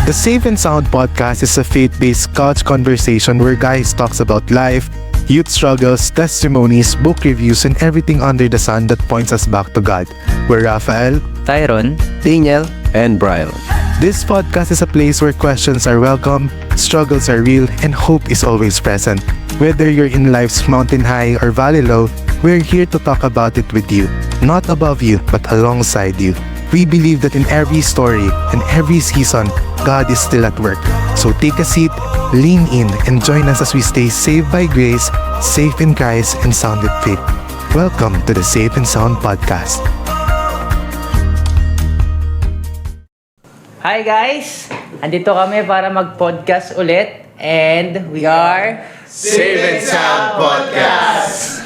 The Safe and Sound podcast is a faith-based couch conversation where guys talks about life, youth struggles, testimonies, book reviews, and everything under the sun that points us back to God. We're Rafael, Tyron, Daniel, and Brian. This podcast is a place where questions are welcome, struggles are real, and hope is always present. Whether you're in life's mountain high or valley low, we're here to talk about it with you. Not above you, but alongside you. We believe that in every story and every season, God is still at work. So take a seat, lean in, and join us as we stay saved by grace, safe in Christ, and sound with faith. Welcome to the Safe and Sound podcast. Hi guys! Andito kami para mag-podcast ulit and we are Safe and Sound Podcast!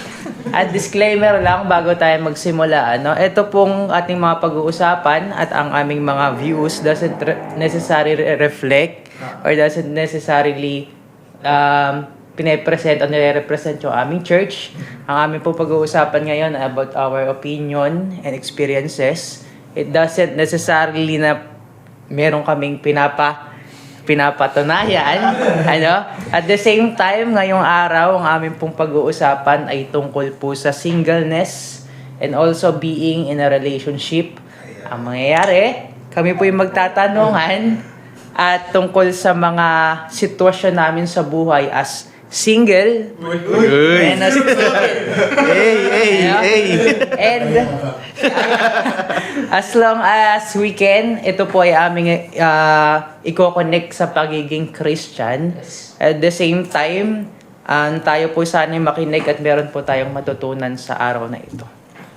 At disclaimer lang bago tayo magsimula, ito pong ating mga pag-uusapan at ang aming mga views doesn't necessarily reflect or doesn't necessarily pine-present o nire-represent yung aming church. Ang aming pong pag-uusapan ngayon about our opinion and experiences. It doesn't necessarily na meron kaming pinapatunayan. At the same time, ngayong araw, ang aming pong pag-uusapan ay tungkol po sa singleness and also being in a relationship. Ang mangyayari, kami po yung magtatanungan at tungkol sa mga sitwasyon namin sa buhay as single and as and as long as we can, ito po ay aming i-connect sa pagiging Christian. At the same time, tayo po sana'y makinig at meron po tayong matutunan sa araw na ito.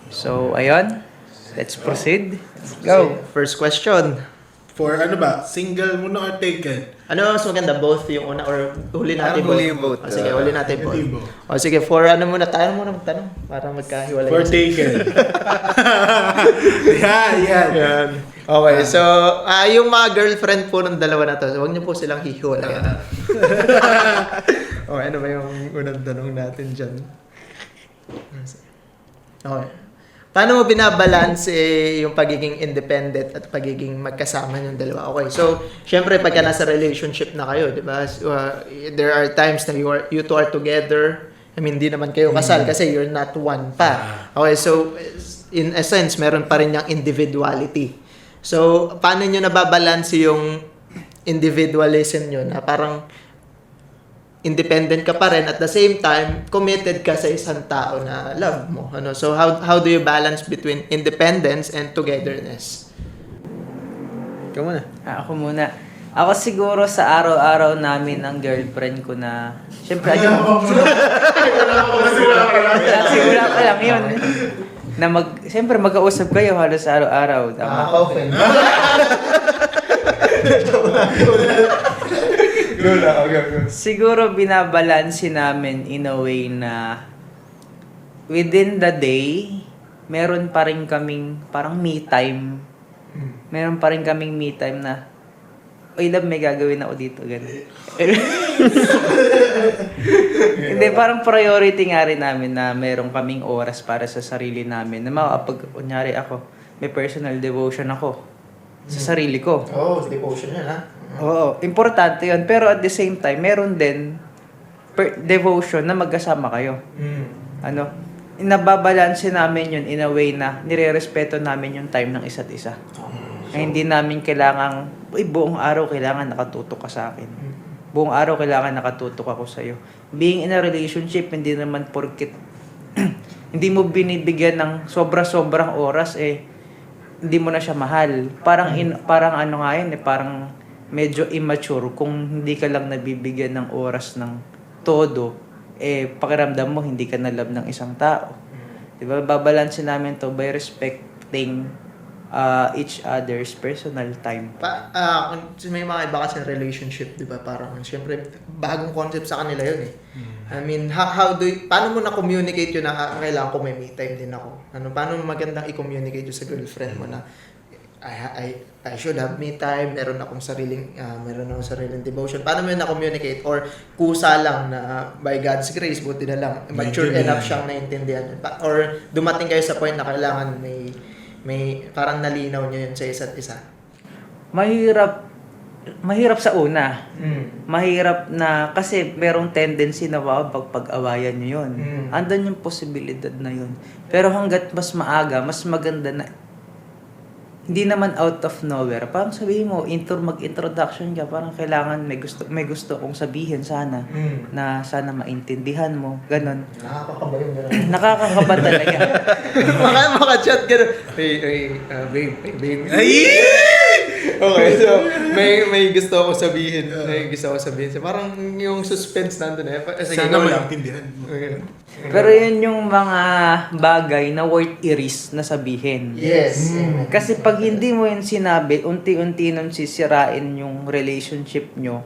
So, ayun. Let's proceed. Let's go. First question. For ano ba? Single muna or taken? Ano mas maganda? Both yung una or huli natin Parang huli yung both. Sige, huli natin both. Huli both. O sige, for ano muna? Tayo muna magtanong para magkahiwalay. For taken. Yan. Okay, so yung mga girlfriend po ng dalawa na to, huwag niyo po silang hihiwalayan. Okay, ano ba yung unang tanong natin dyan? Okay. Paano mo binabalance yung pagiging independent at pagiging magkasama yung dalawa? Okay, so, syempre, pagka nasa relationship na kayo, di ba? There are times na you two are together. I mean, hindi naman kayo kasal kasi you're not one pa. Okay, so, in essence, meron pa rin yung individuality. So, paano nyo nababalance yung individualism nyo na parang independent ka pa rin at the same time committed ka sa isang tao na love mo, so how do you balance between independence and togetherness? Ikaw muna. Ako muna. Ako siguro sa araw-araw namin ng girlfriend ko na syempre siguro pa lang yun na siyempre mag-kausap kayo halos araw-araw. Okay. Siguro binabalanse namin in a way na within the day, meron pa rin kaming parang me time. Meron pa rin kaming me time na, oy love, may gagawin ako dito. Ganun. Hindi, parang priority nga rin namin na meron kaming oras para sa sarili namin. Na kunyari ako, may personal devotion ako sa sarili ko. Oh, devotion yan, ha? Oo, importante yun. Pero at the same time, meron din devotion na magkasama kayo. Nababalanse namin yun in a way na nire-respeto namin yung time ng isa't isa. Ay, hindi namin buong araw kailangan nakatutok ka sa akin. Buong araw kailangan nakatutok ako sa'yo. Being in a relationship, hindi naman porkit hindi mo binibigyan ng sobra-sobrang oras, hindi mo na siya mahal. Parang parang medyo immature kung hindi ka lang nabibigyan ng oras ng todo, pakiramdam mo hindi ka na love ng isang tao. 'Di ba? Babalanse namin to by respecting each other's personal time. May mga iba kasi relationship, 'di ba? Parang syempre bagong concept sa kanila 'yun . I mean, paano mo na communicate 'yun na kailangan ko may me time din ako? Paano mo magandang i-communicate 'yun sa girlfriend mo na I should have me time, meron akong sariling devotion. Paano mo yun na-communicate? Or kusa lang na by God's grace, buti na lang, mature enough siyang naintindihan. Or dumating kayo sa point na kailangan may parang nalinaw niyo yun sa isa't isa. Mahirap mahirap sa una. Mm. Mahirap na, kasi merong tendency na pag-awayan nyo yun. Mm. Andun yung posibilidad na yun. Pero hanggat mas maaga, mas maganda na, hindi naman out of nowhere. Parang sabihin mo, mag-introduction ka, parang kailangan may gusto kong sabihin sana, Mm. na sana maintindihan mo, ganon. Nakakakaba yung gano'n. Nakakakaba talaga. Maka-chat gano'n. Babe. Okay, so may gusto ako sabihin. May gusto ako sabihin. So, parang yung suspense nandun eh. Sige, Sana go lang. maintindihan mo. Okay. Pero yun yung mga bagay na worth i-risk na sabihin. Yes. Kasi pag hindi mo yun sinabi, unti-unti nun sisirain yung relationship nyo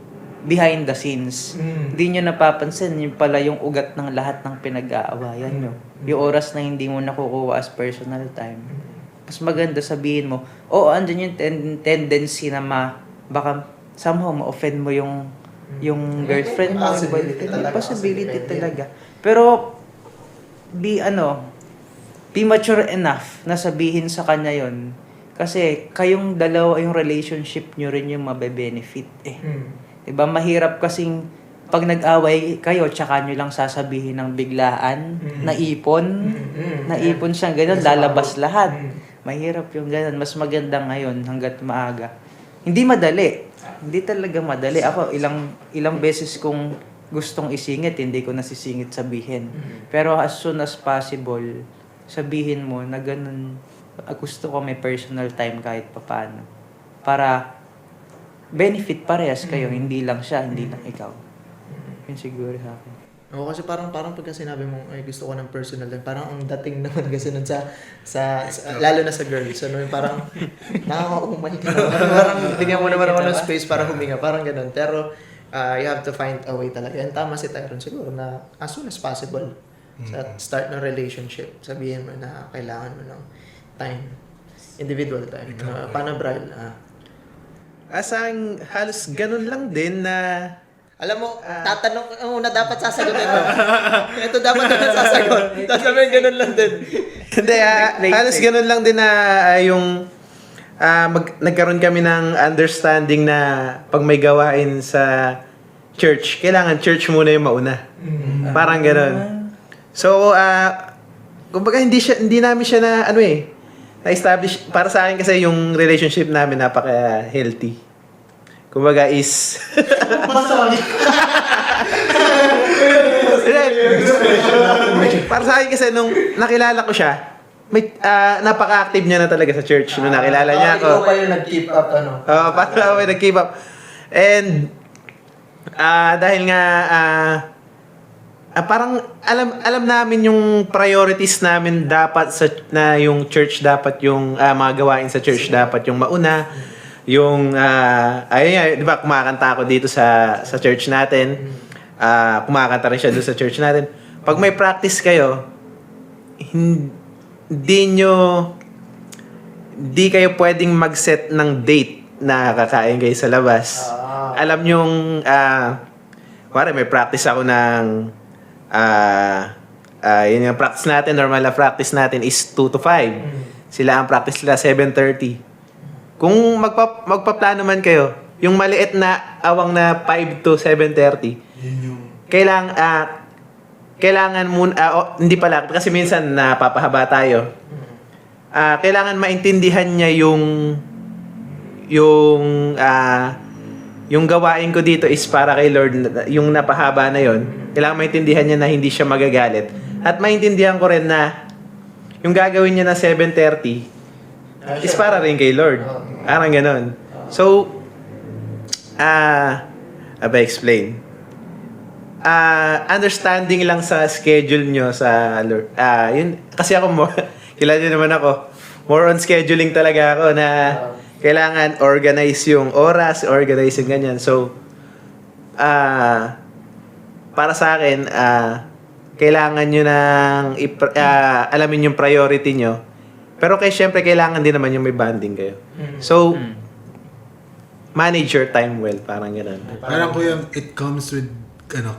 behind the scenes. Mm. Hindi nyo napapansin, yung pala yung ugat ng lahat ng pinag-aawayan nyo. Yung oras na hindi mo nakukuha as personal time. Mas maganda sabihin mo, andun yung tendency na baka somehow ma-offend mo yung girlfriend mo. Possibility talaga. Possibility Kasi talaga. Pero, be mature enough na sabihin sa kanya yon. Kasi kayong dalawa, yung relationship nyo rin yung mabe-benefit eh. Mm. Diba? Mahirap kasing pag nag-away kayo, tsaka nyo lang sasabihin ng biglaan, naipon, naipon siyang ganun, lalabas lahat. Mahirap yung ganun. Mas maganda ngayon hanggat maaga. Hindi madali. Hindi talaga madali. Ako, ilang beses kong gustong isingit, hindi ko nasisingit sabihin. Pero as soon as possible, sabihin mo na ganun, gusto ko may personal time kahit papaano. Para benefit parehas kayo, hindi lang siya, hindi lang ikaw. Yun siguro sa akin. Oo, kasi parang pagka sinabi mong, ay, gusto ko ng personal time, parang ang dating naman kasi nun sa lalo na sa girls, ano, yung parang, nakakaumay ka naman. Parang, bigyan mo naman ako ng space para huminga, parang ganun. Pero, you have to find a way talaga. And tama si Tyron siguro na as soon as possible, sa start ng relationship, sabihin mo na kailangan mo ng time. Individual time. Paano, Brian? Asang halos ganun lang din na Alam mo, tatanong, ang una dapat sasagutin mo. Ito dapat na sasagot. Sasabihin ganun lang din. hindi, halos ganun lang din na yung nagkaroon kami ng understanding na pag may gawain sa church, kailangan church muna yung mauna. Parang ganun. So, kumbaga hindi namin siya na-establish. Para sa akin kasi yung relationship namin napaka-healthy. Kumbaga is... Para sa akin kasi nung nakilala ko siya, napaka-active niya na talaga sa church nung nakilala niya ako. Ikaw pa yung nag-keep up, ano? Oo, parang ako yung nag-keep up. And, dahil nga, parang alam namin yung priorities namin dapat na yung church dapat yung mga gawain sa church dapat yung mauna. Yung, ayun, di ba, kumakanta ako dito sa church natin. Kumakanta rin siya doon sa church natin. Pag may practice kayo, hindi kayo pwedeng mag-set ng date na kakain kayo sa labas. Alam nyong, may practice ako ng, yun yung practice natin, normal na practice natin is 2 to 5. Sila ang practice nila 7:30. Kung magpaplano man kayo, yung maliit na awang na 5 to 7:30, kailangan muna, hindi pala, kasi minsan napapahaba tayo. Kailangan maintindihan niya yung gawain ko dito is para kay Lord, yung napahaba na yon. Kailangan maintindihan niya na hindi siya magagalit. At maintindihan ko rin na yung gagawin niya na 7:30 is para rin kay Lord. Parang ganon. So, explain. Understanding lang sa schedule nyo sa Lord. Yun, kasi ako kilala nyo naman ako. More on scheduling talaga ako na kailangan organize yung oras, organize yung ganyan. So, para sa akin, kailangan nyo nang alamin yung priority nyo. Pero syempre, kailangan din naman yung may bonding kayo. So, manage your time well. Parang gano'n. Parang kuya, it comes with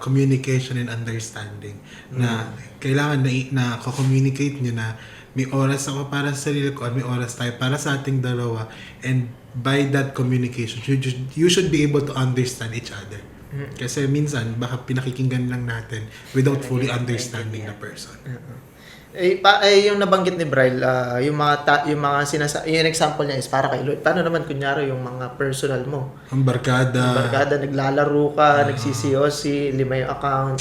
communication and understanding. Na kailangan na communicate nyo na may oras ako para sa sarili ko at may oras tayo para sa ating dalawa. And by that communication, you should be able to understand each other. Kasi minsan, baka pinakikinggan lang natin without fully understanding the person. Yung nabanggit ni Bryle, yung yung example niya is para kay Lord. Paano naman kunyari yung mga personal mo? Ang barkada. Barkada, naglalaro ka, nagsisiyosi, 5 yung account.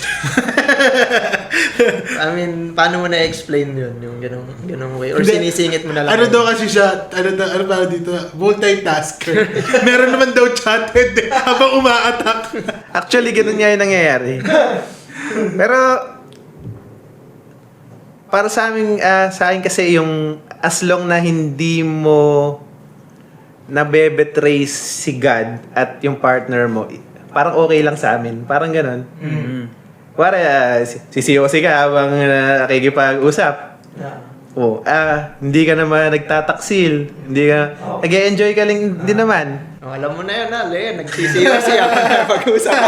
I mean, paano mo na-explain yun? Yung ganung way? Or Hindi. sinisingit mo na lang? Ano daw kasi siya, ano ba dito, multitasker. Meron naman daw chatted habang umaatak. Actually, ganun nga yung nangyayari. Pero, para sa akin kasi yung as long na hindi mo nabebetray si God at yung partner mo, parang okay lang sa amin. Parang ganun. Para sisiyosi ka habang nakikipag-usap. Hindi ka naman nagtataksil. Hindi ka, nag-enjoy ka lang din naman. Alam mo na yun, Leon. Nagsisiyosi ako pag-usap.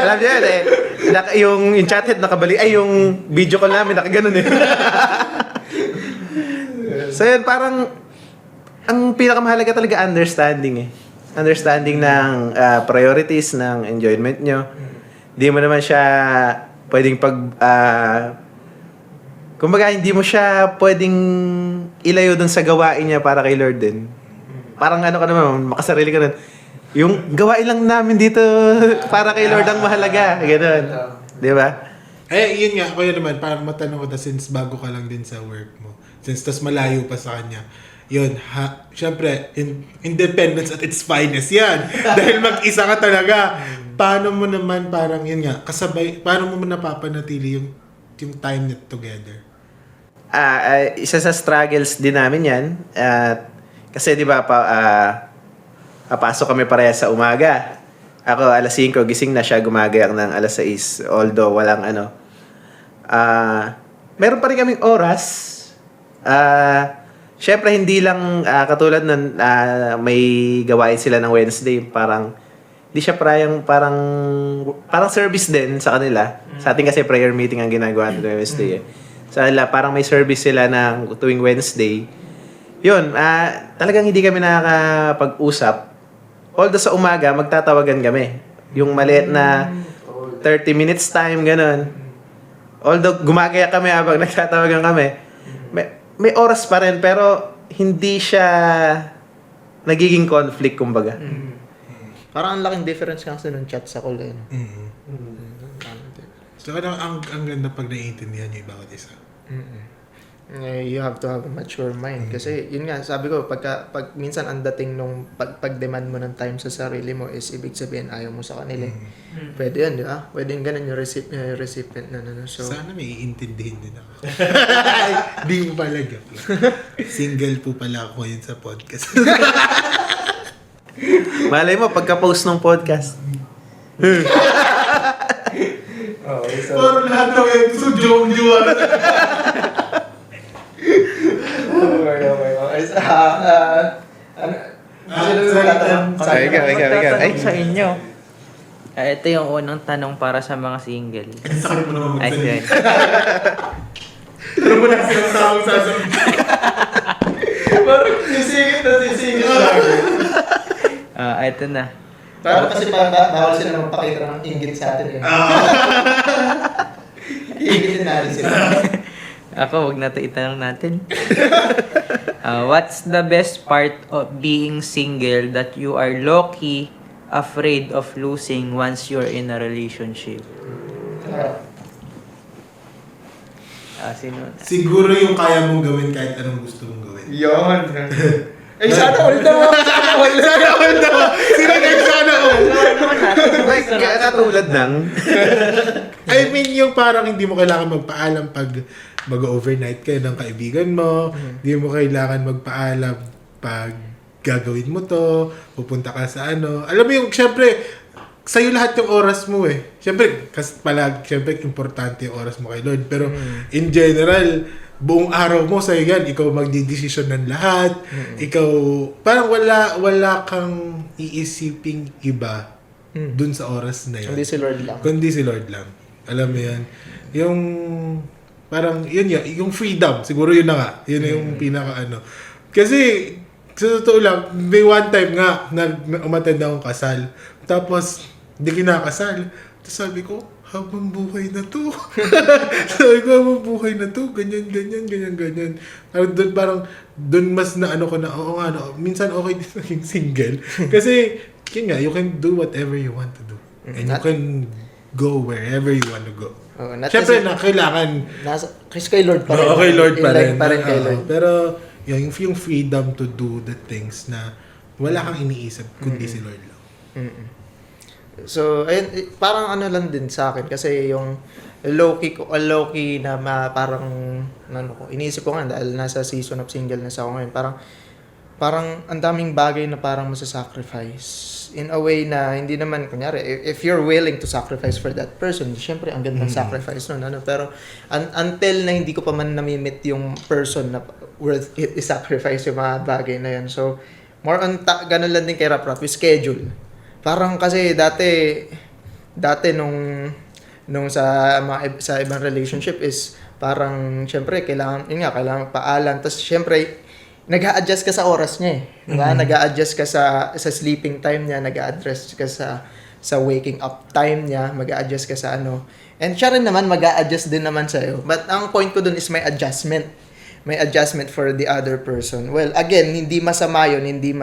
Alam niyo yun eh. Yung chathead nakabalik, yung video call namin nakaganon eh. So yun, parang ang pinakamahalaga talaga understanding eh. Understanding ng priorities, ng enjoyment nyo. Hindi mo naman siya pwedeng kumbaga, hindi mo siya pwedeng ilayo dun sa gawain niya para kay Lord din. Parang ano ka naman, makasarili ka nun. Yung gawain lang namin dito para kay Lord ang mahalaga. Ganun. Di ba? Yun nga, kuya naman, parang matanong ko since bago ka lang din sa work mo. Since tas malayo pa sa kanya. Yun, syempre, independence at its finest yan. Dahil mag-isa ka talaga. Paano mo naman parang, yun nga, kasabay, paano mo napapanatili yung time net together? Isa sa struggles din namin yan. Kasi di ba, papasok kami pareha sa umaga. Ako, alas 5, gising na siya, gumagayak ng alas 6. Although, walang meron pa rin kaming oras. Syempre, hindi lang katulad nun, may gawain sila ng Wednesday. Hindi siya parang service din sa kanila. Sa atin kasi prayer meeting ang ginagawa ng Wednesday. Sa kanila, parang may service sila ng tuwing Wednesday. Yun, talagang hindi kami nakakapag-usap. Although sa umaga, magtatawagan kami. Yung maliit na 30 minutes time, ganun. Although gumagaya kami habang nagtatawagan kami, may oras pa rin, pero hindi siya nagiging conflict, kumbaga. Parang ang laking difference kasi nung chat sa call. So, ang ganda pag naiintindihan niyo yung bawat isa. You have to have a mature mind. Kasi, yun nga, sabi ko, pag minsan ang dating nung pag-demand mo ng time sa sarili mo is ibig sabihin ayaw mo sa kanila. Pwede yun, di ba? Pwede yung ganun yung recipient na. So, Sana may iintindihin din ako. Di mo pala joke lang. Single po pala ako ngayon sa podcast. Malay mo, pagka-post ng podcast. Parang lahat ng episode, joke-joke. Magtatanong sa inyo. Ito yung unang tanong para sa mga single. Sakit mo naman Ay, magsalita. yun. Ano mo na silang taong sasabihin? parang sisingit na sisingit Ito na. Parang kasi bawal sila magpakita ng inggit sa atin. Iingitin natin sila. Ako, wag na ito itanong natin. What's the best part of being single that you are low-key afraid of losing once you're in a relationship? Sino? Siguro yung kaya mong gawin kahit anong gusto mong gawin. Yun. Eh, sana all daw. Sana all. Sana all daw! Sino nag sana all? Like, katulad ng... I mean, yung parang hindi mo kailangan magpaalam pag mag-overnight kayo ng kaibigan mo. Hindi mo kailangan magpaalam pag gagawin mo to, pupunta ka sa ano. Alam mo yung, syempre, sa'yo lahat yung oras mo eh. Syempre, syempre, importante yung oras mo kay Lord. Pero, in general, buong araw mo sa'yo yan. Ikaw magdidesisyon ng lahat. Ikaw, parang wala kang iisiping iba dun sa oras na yun. Hindi si Lord lang. Kundi si Lord lang. Alam mo yan. Yung parang yun yung freedom, siguro yun na nga. Yun na yung pinaka ano. Kasi, sa totoo lang, may one time nga, umattend akong kasal. Tapos, hindi kinakasal. Tapos sabi ko, habang buhay na to. Sabi ko, habang buhay na to. Ganyan. Parang doon mas na ano ko na, oo nga, no, minsan okay din maging single. Kasi, yun nga, you can do whatever you want to do. And you can go wherever you want to go. Siyempre na, kailangan. Kasi kay Lord pa rin. Oo, kay Lord pa rin. Pa rin kay Lord. Pero, yung freedom to do the things na wala kang iniisip, kundi si Lord lang. So, ayun, parang ano lang din sa akin kasi yung low-key na parang ano ko, iniisip ko nga dahil nasa season of singleness ako ngayon, parang ang daming bagay na parang masasacrifice in a way na hindi naman, kunyari, if you're willing to sacrifice for that person, syempre ang gandang sacrifice nun, ano, pero until na hindi ko pa man namimit yung person na worth it i-sacrifice yung mga bagay na yun. So, more on ganun lang din kay Rap Rap, schedule. Parang kasi dati nung sa ibang relationship is parang syempre kailangan paalam, tapos syempre nag-a-adjust ka sa oras niya diba? Nag-a-adjust ka sa sleeping time niya, nag-a-adjust ka sa waking up time niya, mag-a-adjust ka sa ano, and siya rin naman mag-a-adjust din naman sa'yo. But ang point ko dun is may adjustment for the other person. Well, again, hindi masama yun, hindi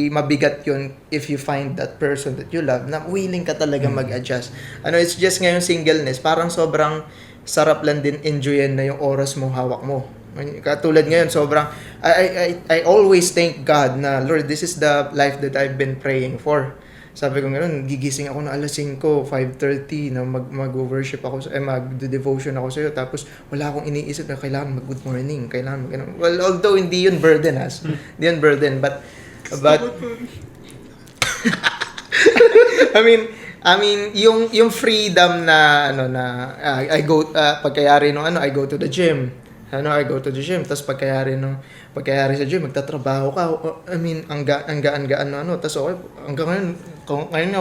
mabigat yun if you find that person that you love na willing ka talaga mag-adjust. It's just ngayong singleness, parang sobrang sarap lang din enjoyin na yung oras mo, hawak mo. Katulad ngayon, sobrang, I always thank God na, Lord, this is the life that I've been praying for. Sabi ko gano'n, gigising ako na alas 5, 5:30 na mag-worship ako, mag-devotion ako sa'yo. Tapos wala akong iniisip na kailangan mag-good morning, kailangan mag-ganun. Well, although hindi yun burden, hindi yun burden, but I mean, yung freedom na I go pagkayari nung I go to the gym. I go to the gym, tapos pagkayari sa gym, magtatrabaho ka. I mean, ang gaan tapos okay, hanggang ngayon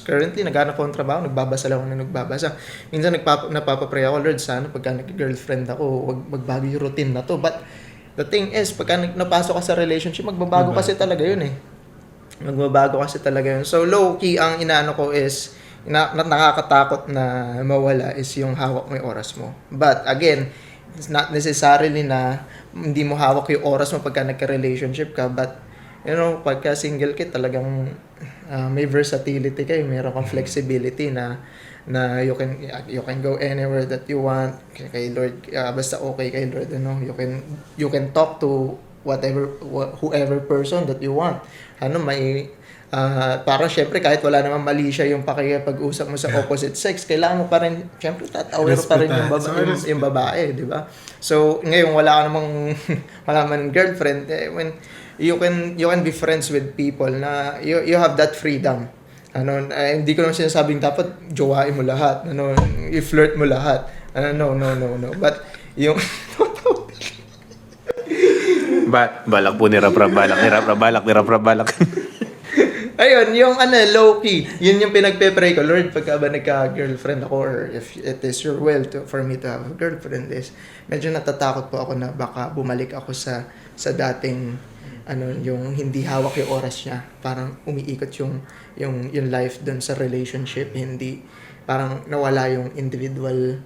currently, naghanap ako ng trabaho, nagbabasa lang ako na nagbabasa. Minsan, napapapray ako, Lord, sana pagka nag-girlfriend ako, wag magbago yung routine na to. But, the thing is, pagka napasok ka sa relationship, magbabago kasi talaga yun Magbabago kasi talaga yun. So, low-key, ang inaano ko is, nakakatakot na mawala is yung hawak mo yung oras mo. But, again, it's not necessarily na hindi mo hawak yung oras mo pagka nagka-relationship ka, but pagka single ka talagang may versatility kayo, mayroon kang flexibility na you can go anywhere that you want kay Lord, basta okay kay Lord, you can talk to whoever person that you want. Parang syempre kahit wala namang mali siya yung pakikipag-usap mo sa opposite sex, kailangan mo pa rin, syempre tatawir pa rin yung babae, di ba? So, ngayon wala ka namang wala man girlfriend, when you can be friends with people na you have that freedom. Hindi ko naman sinasabing dapat jowain mo lahat, i-flirt mo lahat. No. But yung Balak po ni Rap Rap, balak. Ayun, yung low-key, yun yung pinagpe-pray ko, Lord, pagka ba nagka-girlfriend ako, or if it is your will for me to have a girlfriend, is medyo natatakot po ako na baka bumalik ako sa dating, yung hindi hawak yung oras niya. Parang umiikot yung life dun sa relationship, hindi, parang nawala yung individual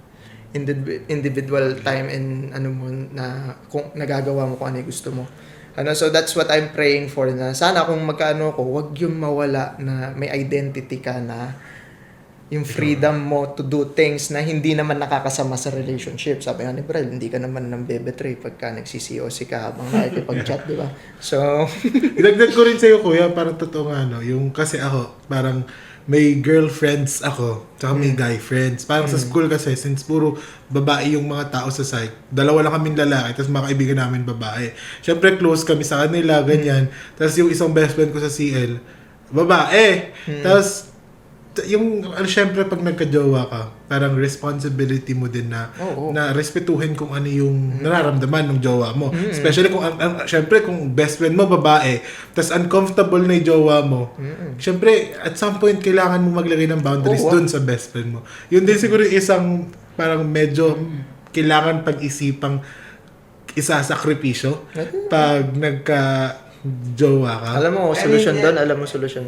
time and na kung nagagawa mo kung ano yung gusto mo. So that's what I'm praying for, na sana kung magkaano ko, wag yung mawala na may identity ka, na yung freedom mo to do things na hindi naman nakakasama sa relationship. Sabi nga ni Brad, hindi ka naman nang bebetray pagka nagsisi-OC ka habang nakikipag-chat, di ba? So, idagdag ko rin sa'yo, kuya, parang totoo nga, yung kasi ako, parang may girlfriends ako, tsaka may guy friends. Parang sa school kasi, since puro babae yung mga tao sa psych, dalawa lang kaming lalaki, tapos mga kaibigan namin babae. Siyempre, close kami sa kanila, ganyan. Tapos yung isang best friend ko sa CL, babae. Tapos, yung, siyempre, pag nagka-jowa ka, parang responsibility mo din na, na respetuhin kung ano yung nararamdaman ng jowa mo. Especially kung, siyempre, kung best friend mo, babae, tas uncomfortable na yung jowa mo, siyempre, at some point, kailangan mo maglagay ng boundaries dun sa best friend mo. Yun din siguro isang, parang medyo kailangan pag-isipang isasakripisyo pag nagka-jowa ka. Alam mo, solusyon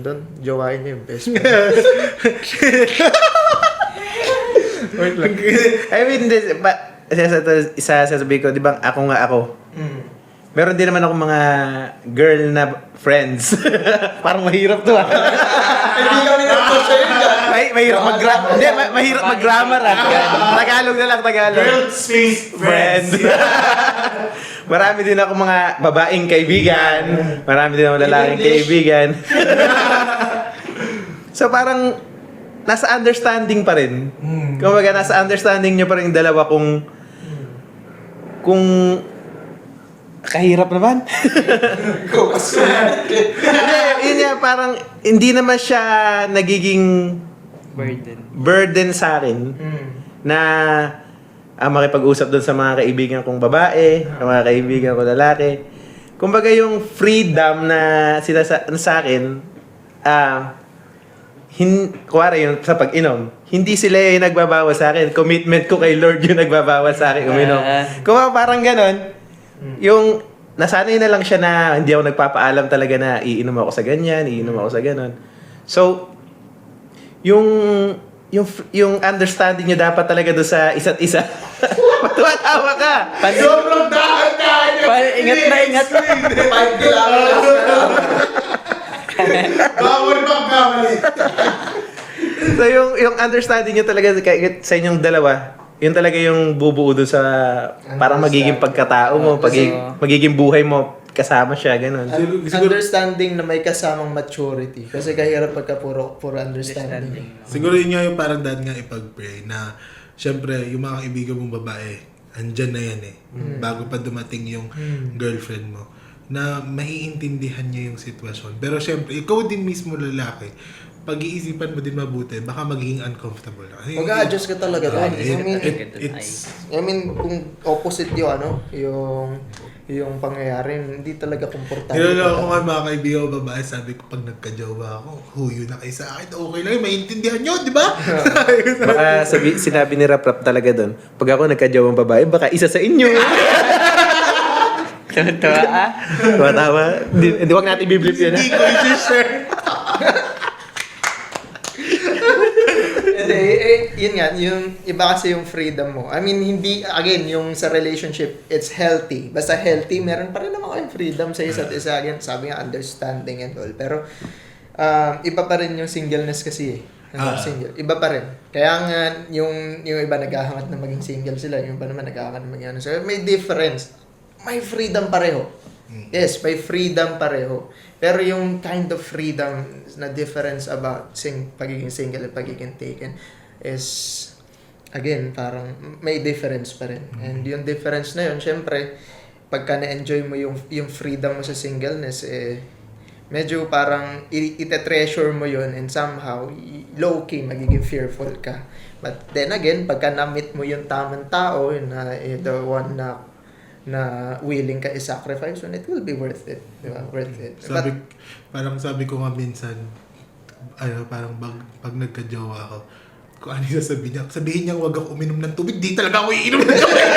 doon. Jowain niyo yung best friend. Wait lang. I mean, sasabihin ko, di ba, ako nga ako. Meron din naman ako mga girl na friends. Parang mahirap to Hindi kami nag-push yun dyan. mahirap mag-grammar. Hindi, mahirap mag-grammar Tagalog na lang, Tagalog. Girl space friends. Marami din ako mga babaeng kaibigan. Marami din ako lalaking kaibigan. So parang nasa understanding pa rin. Kumbaga nasa understanding nyo pa rin yung dalawa kung kahirap naman. Hindi, yun nga, parang hindi naman siya nagiging burden sa akin na makipag-usap doon sa mga kaibigan kong babae, sa mga kaibigan kong lalaki. Kumbaga yung freedom na sila sa akin, kuwari yung sa pag-inom, hindi sila yung nagbabawas sa akin. Commitment ko kay Lord yung nagbabawas sa akin uminom. Kung parang ganon, yung nasanay na lang siya na hindi ako nagpapaalam talaga na iinom ako sa ganyan, iinom ako sa ganon. So, yung understanding nyo dapat talaga doon sa isa't isa. Patuwa-tawa ka! Sobrang dahan-dahan yun! Ingat na. 5 kilometers Bawal magkamali. So, yung understanding nyo talaga sa inyong dalawa, yun talaga yung bubuo doon sa parang magiging pagkatao mo, magiging buhay mo, kasama siya, ganun. Understanding na may kasamang maturity. Kasi kahirap pagka puro understanding. Siguro yun nga yung parang dad nga ipag-pray na syempre yung mga kaibigan mong babae, andyan na yan bago pa dumating yung girlfriend mo, na maiintindihan niya yung sitwasyon. Pero syempre, ikaw din mismo lalaki, pag-iisipan mo din mabuti, baka magiging uncomfortable. Mag-a-adjust ka talaga doon. It's I mean, kung opposite yung pangyayari, hindi talaga komportable. Kilala ko nga mga kaibigan ko babae, sabi ko pag nagka-jowa ako, huyo na kayo sa akin, okay lang, maintindihan nyo, di ba? Baka sinabi ni Rap talaga doon, pag ako nagka-jawang babae, baka isa sa inyo. Tawa. Hindi, wag natin i-blip yun. Hindi ko i-share. Yun nga, yung iba kasi yung freedom mo. I mean, hindi, again, yung sa relationship, it's healthy. Basta healthy, meron pa rin naman kayong freedom sa isa't isa. Again, sabi nga, understanding and all. Pero, iba pa rin yung singleness kasi single. Iba pa rin. Kaya nga, yung iba naghahangat na maging single sila, yung iba naman naghahangat na maging ano. So, may difference. May freedom pareho. Yes, may freedom pareho. Pero yung kind of freedom na difference about pagiging single at pagiging taken is, again, parang may difference pa rin. And yung difference na yun, syempre, pagka na-enjoy mo yung freedom mo sa singleness, medyo parang ite-treasure mo yun and somehow, low-key, magiging fearful ka. But then again, pagka na-meet mo yung tamang tao, the one na willing ka i-sacrifice and it will be worth it. Diba? Worth it. Sabi ko nga minsan, parang pag nagka-jowa ako, kung ano yung sabihin niya, huwag ako uminom ng tubig, di talaga ako iinom ng tubig.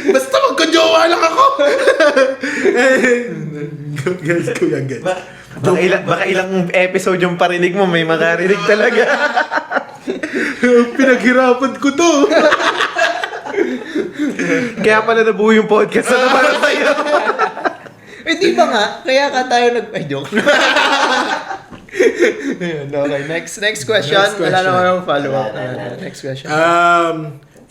Basta magka-jowa lang ako. Guys ko yan, guys. Baka ilang episode yung parinig mo, may makarinig talaga. Pinaghirapan ko to. Kaya pala nabuo yung podcast na naman sa'yo. Di ba nga? Kaya ka tayo ay, joke. Okay, next question. Wala naman akong follow-up. Next question.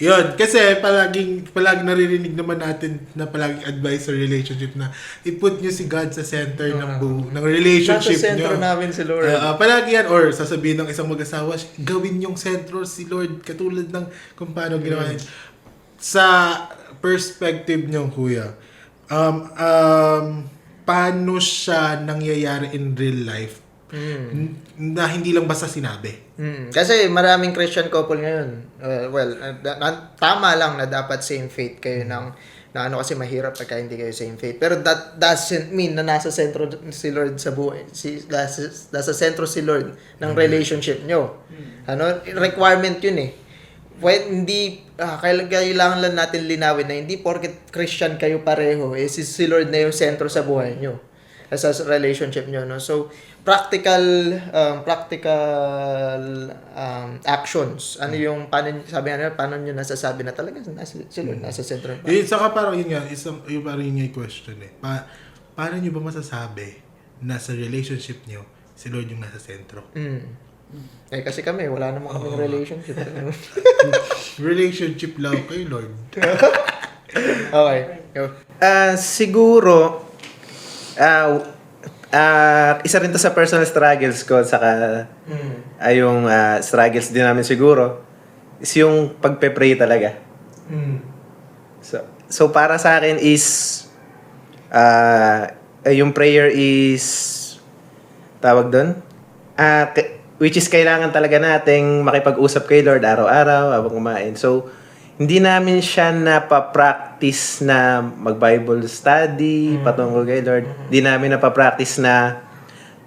Yun, kasi palaging naririnig naman natin na palaging advice sa relationship na i-put nyo si God sa center ng relationship Nasa nyo. sentro namin si Lord. Palagi yan, or sasabihin ng isang mag-asawa, gawin yung sentro si Lord, katulad ng kung paano ginawa niya. Sa perspective nyo, kuya, paano siya nangyayari in real life na hindi lang basta sinabi? Kasi maraming Christian couple ngayon. Tama lang na dapat same faith kayo na kasi mahirap pagka hindi kayo same faith. Pero that doesn't mean na nasa sentro si Lord sa buhay. Nasa sentro si Lord ng relationship nyo. Requirement yun eh. kailangan lang natin linawin na hindi porket Christian kayo pareho, si Lord na yung sentro sa buhay nyo. Sa relationship nyo, no? So, practical actions. Ano yung, paano nyo nasasabi na talaga si Lord nasa sentro? Saka parang yun nga, yung parang yun yung question eh. Paano nyo ba masasabi na sa relationship nyo, si Lord yung nasa sentro? Kasi kami, wala namang kaming relationship. Relationship lang kay Lord. Okay, go. Siguro, isa rin to sa personal struggles ko, saka yung struggles din namin siguro, is yung pagpe-pray talaga. So para sa akin is, yung prayer is, tawag doon, which is kailangan talaga nating makipag-usap kay Lord araw-araw habang kumain. So, hindi namin siya napapractice na mag-Bible study patungkol kay Lord. Hindi namin napapractice na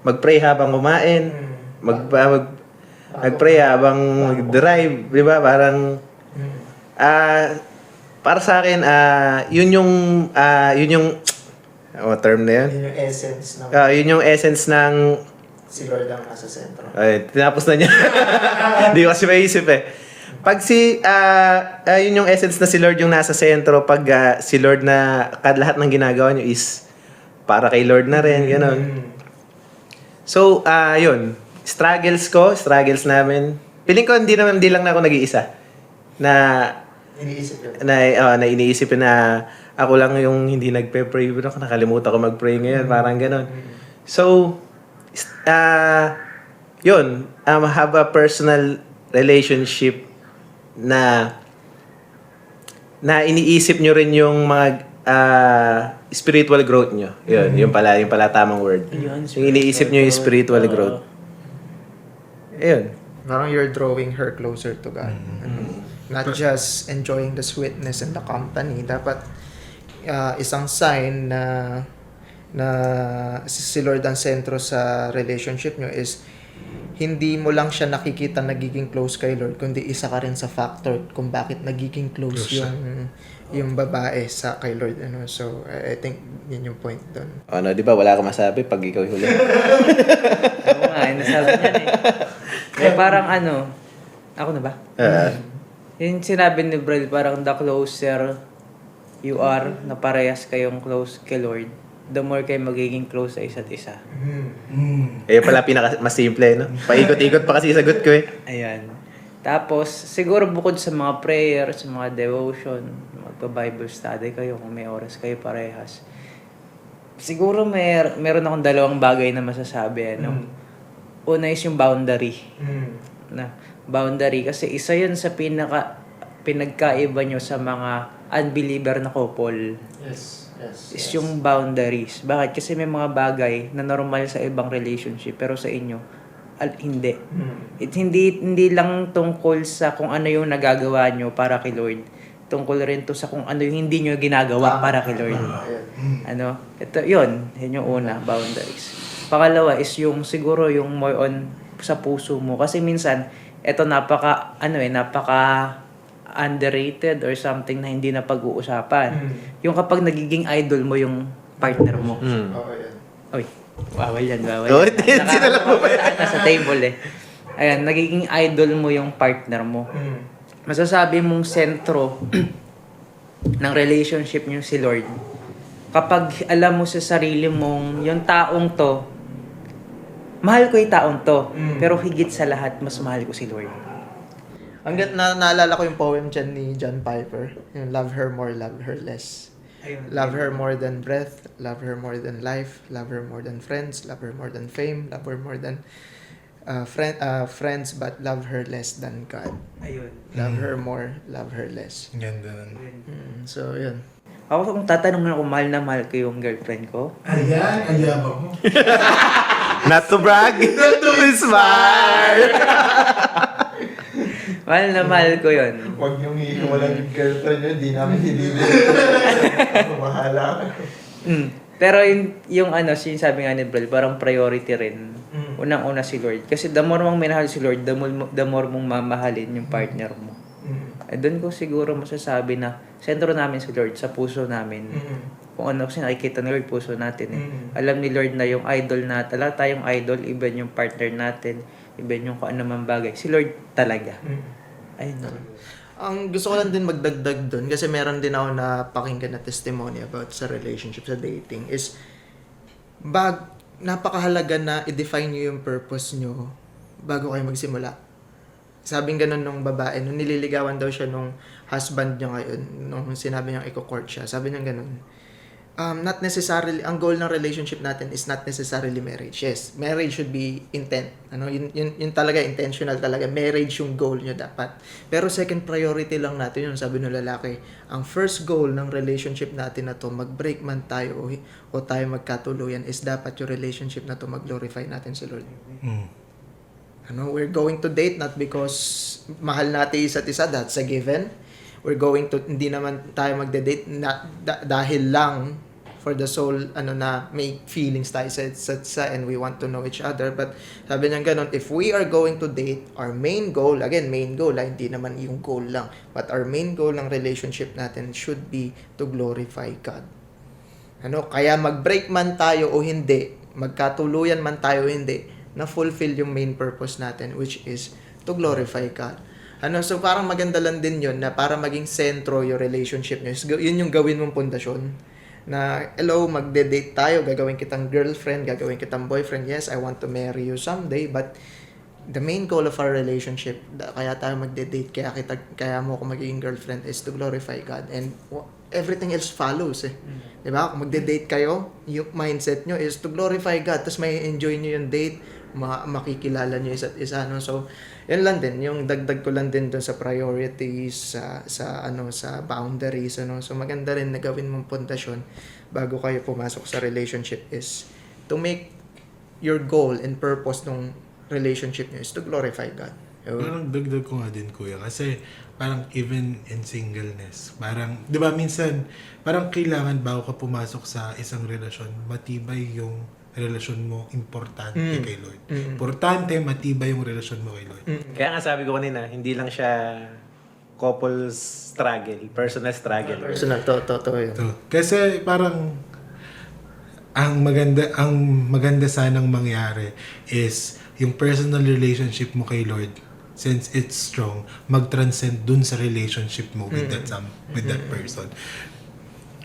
mag-pray habang kumain, mag-pray habang mag-drive, di ba? Parang, para sa akin, yun yung term na yun? Yun yung essence ng Yun yung essence ng si Lord ang nasa sentro. ay, tinapos na niya. Hindi ko kasi maisip eh. Pag yun yung essence na si Lord yung nasa sentro, pag si Lord na lahat ng ginagawa niyo is para kay Lord na rin, gano'n. So, yun. Struggles namin. Piling ko hindi lang ako nag-iisa. Na iniisip na ako lang yung hindi nagpe-pray. Pero nakalimutan ko mag-pray ngayon. Parang gano'n. So, yun, have a personal relationship na iniisip nyo rin yung mga spiritual growth nyo. Yun, yung pala tamang word. Yun, Yung iniisip nyo yung spiritual growth. Ayun. Parang you're drawing her closer to God. Not just enjoying the sweetness and the company. Dapat isang sign na si Lord ang sentro sa relationship nyo is hindi mo lang siya nakikita nagiging close kay Lord, kundi isa ka rin sa factor kung bakit nagiging close yung babae sa kay Lord. So, I think yun yung point doon. Di ba? Wala ka masabi pag ikaw huli. Oo nga, nasabi niya eh. Kaya parang ako na ba? Yung sinabi ni Brel, parang the closer you are, na parehas kayong close kay Lord, the more kayo magiging close sa isa't isa. Pala mas simple, no? Paikot-ikot pa kasi sagot ko eh. Ayan. Tapos, siguro bukod sa mga prayers, sa mga devotion, magpa-Bible study kayo kung may oras kayo parehas. Siguro meron akong dalawang bagay na masasabi. Una is yung boundary. Boundary kasi isa yun sa pinagkaiba nyo sa mga unbeliever na couple. Yes. Is yung boundaries. Bakit? Kasi may mga bagay na normal sa ibang relationship pero sa inyo hindi. Hindi lang tungkol sa kung ano yung nagagawa nyo para kay Lord. Tungkol rin to sa kung ano yung hindi nyo ginagawa para kay Lord. Ito yun yung una, boundaries. Pangalawa is yung siguro yung more on sa puso mo kasi minsan ito napaka underrated or something na hindi na pag-uusapan. Yung kapag nagiging idol mo yung partner mo. Oy, bawal yan. Sinala mo ba yan? Nasa table eh. Ayan, nagiging idol mo yung partner mo. Masasabi mong sentro ng relationship niyo si Lord. Kapag alam mo sa sarili mong yung taong to, mahal ko yung taong to, pero higit sa lahat, mas mahal ko si Lord. Hanggat naalala ko yung poem dyan ni John Piper, yung love her more, love her less. Ayun. Love her more than breath, love her more than life, love her more than friends, love her more than fame, love her more than friends, but love her less than God. Ayun. Love her more, love her less. Ganda nun. So, yun. Ako kung tatanungin ako, mahal na mahal ko yung girlfriend ko. Ayan, ang yabang mo. Not to brag. Not to be smart. Mahal na mahal ko yun. Huwag niyong hihiwalan yung girlfriend nyo, di namin hilili. Mahala. Pero yung sinasabi nga ni Brel, parang priority rin. Unang-una si Lord. Kasi the more mong minahal si Lord, the more mong mamahalin yung partner mo. Doon ko siguro masasabi na sentro namin si Lord sa puso namin. Kung ano kasi nakikita ni Lord, puso natin eh. Alam ni Lord na yung idol natin, wala tayong idol, even yung partner natin, even yung kung ano man bagay. Si Lord talaga. Ayun na. Ang gusto ko lang din magdagdag doon kasi meron din ako na pakinggan na testimony about sa relationship, sa dating is napakahalaga na i-define nyo yung purpose nyo bago kayo magsimula. Sabing ganun nung babae, nung nililigawan daw siya nung husband niya ngayon, nung sinabi niyang i-court siya, sabi niya ganun, not necessarily, ang goal ng relationship natin is not necessarily marriage. Yes, marriage should be intent. Yun talaga, intentional talaga. Marriage yung goal nyo dapat. Pero second priority lang natin yun, sabi ng lalaki. Ang first goal ng relationship natin na to, mag-break man tayo o tayo magkatuluyan, is dapat yung relationship na to, mag-glorify natin si Lord. We're going to date not because mahal natin isa't isa, that's a given. We're going to, hindi naman tayo magde-date dahil lang for the soul, na may feelings tayo sa isa and we want to know each other. But sabi niya ganun, if we are going to date, our main goal, again, main goal, hindi naman yung goal lang, but our main goal ng relationship natin should be to glorify God. Kaya mag-break man tayo o hindi, magkatuluyan man tayo o hindi, na-fulfill yung main purpose natin, which is to glorify God. So parang maganda lang din yun na para maging sentro yung relationship nyo. Yun yung gawin mong pundasyon. Na, hello, magde-date tayo, gagawin kitang girlfriend, gagawin kitang boyfriend. Yes, I want to marry you someday, but the main goal of our relationship, kaya tayo magde-date, kaya mo ako magiging girlfriend, is to glorify God. And everything else follows eh. Diba? Kung magde-date kayo, yung mindset nyo is to glorify God, tapos may enjoy nyo yung date, makikilala nyo isa't isa. So, yun lang din, yung dagdag ko lang din doon sa priorities, sa boundaries. So, maganda rin na gawin mong pundasyon bago kayo pumasok sa relationship is to make your goal and purpose ng relationship nyo is to glorify God. Parang dagdag ko nga din, kuya, kasi parang even in singleness, parang, di ba minsan, parang kailangan bago ka pumasok sa isang relasyon, matibay yung relasyon mo importante kay Lord. Importante, matibay yung relasyon mo kay Lord. Kaya nga sabi ko kanina, hindi lang siya couple struggle, personal struggle. Personal, totoo yun. So, kasi parang ang maganda sanang mangyari is yung personal relationship mo kay Lord, since it's strong, mag-transcend dun sa relationship mo with that person.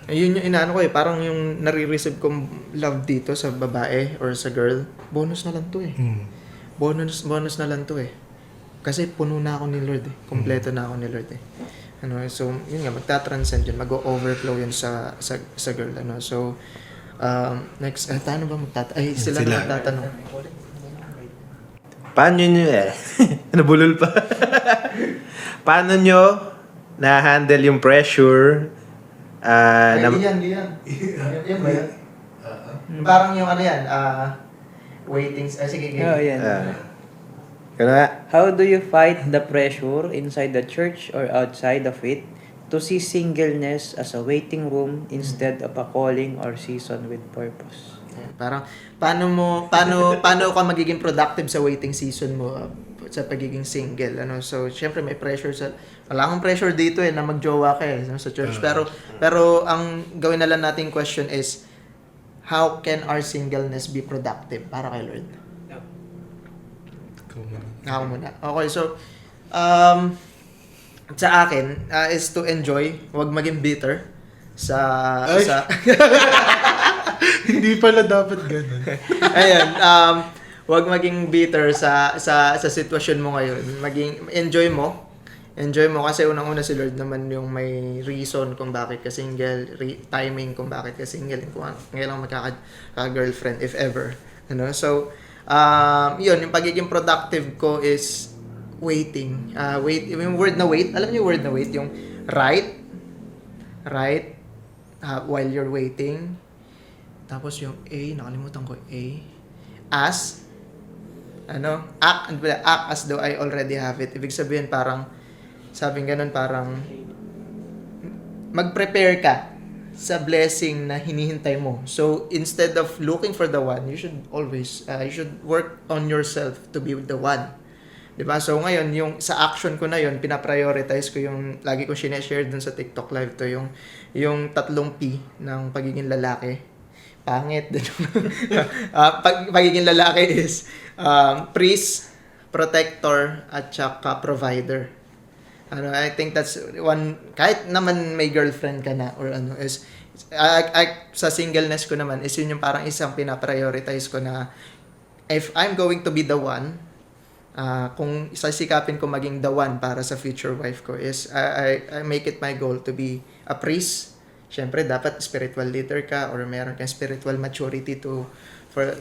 Yun yung inaano ko parang yung nare-receive kong love dito sa babae or sa girl, bonus na lang to eh. Bonus na lang to eh. Kasi puno na ako ni Lord eh. Kompleto na ako ni Lord eh. So, yun nga, magta-transcend yun, mag-overflow yun sa girl. So, next, paano ba sila na magtatanong. Paano nyo nabulol pa. Paano nyo na-handle yung pressure? Yan ba yan? Parang yung waiting, sige. Oh, yan. How do you fight the pressure inside the church or outside of it to see singleness as a waiting room instead of a calling or season with purpose? Parang paano ka magiging productive sa waiting season mo sa pagiging single, So, syempre may pressure wala akong pressure dito na magjowa ka sa church. Pero ang gawin na lang nating question is, how can our singleness be productive para kay Lord? Ako muna. Okay, so sa akin is to enjoy, wag maging bitter sa Hindi pala dapat ganun. Ayan, wag maging bitter sa sitwasyon mo ngayon. Enjoy mo kasi unang-una si Lord naman yung may reason kung bakit ka single, timing kung bakit ka single, kung kailan magkaka-girlfriend if ever. So, yun, yung pagiging productive ko is waiting. Yung word na wait, alam niyo yung word na wait, yung right, while you're waiting. Tapos yung A, nakalimutan ko A. Act as though I already have it. Ibig sabihin parang, sabing ganun parang, mag-prepare ka sa blessing na hinihintay mo. So, instead of looking for the one, you should always, you should work on yourself to be the one. 'Di ba? So ngayon, yung sa action ko na yun, pina-prioritize ko yung lagi ko share dun sa TikTok live to, yung 3 P ng pagiging lalaki. Pangit din. Pagiging lalaki is priest, protector, at saka provider. I think that's one, kahit naman may girlfriend ka na or is sa singleness ko naman is yun yung parang isang pina-prioritize ko na if I'm going to be the one, kung sasikapin ko maging the one para sa future wife ko is I make it my goal to be a priest. Syempre dapat spiritual leader ka or meron kang spiritual maturity to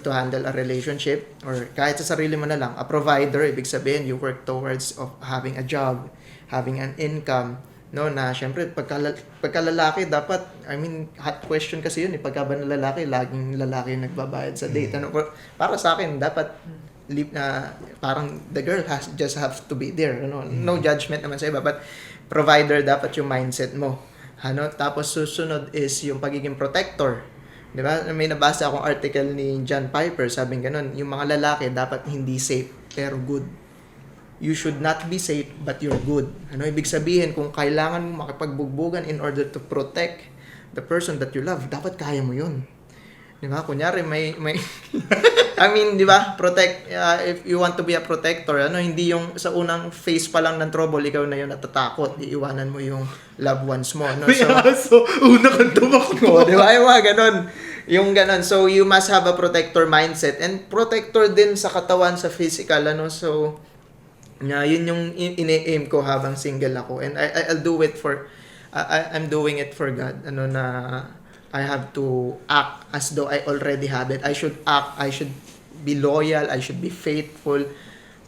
handle a relationship, or kahit sa sarili mo na lang, a provider, ibig sabihin you work towards of having a job, having an income, no, na syempre pagka lalaki dapat, hot question kasi yun, pagka ba na lalaki, laging lalaki yung nagbabayad sa date. Para sa akin dapat parang the girl just have to be there, no judgment naman sa iba, but provider dapat yung mindset mo. Tapos susunod is yung pagiging protector. 'Di ba? May nabasa akong article ni John Piper, sabing ganun, yung mga lalaki dapat hindi safe pero good. You should not be safe but you're good. Ibig sabihin, kung kailangan mo makipagbugbugan in order to protect the person that you love, dapat kaya mo 'yun. 'Di ba? Kunyari may di ba? Protect, if you want to be a protector, hindi yung sa unang phase pa lang ng trouble ikaw na yung natatakot, iiwanan mo yung loved ones mo, So, una kang tumakbo. di ba? Yung mga ganun. Yung ganun. So, you must have a protector mindset. And protector din sa katawan, sa physical, So, yun yung ine-aim ko habang single ako. And I'll do it I'm doing it for God. Na I have to act as though I already have it. I should act, I should be loyal, I should be faithful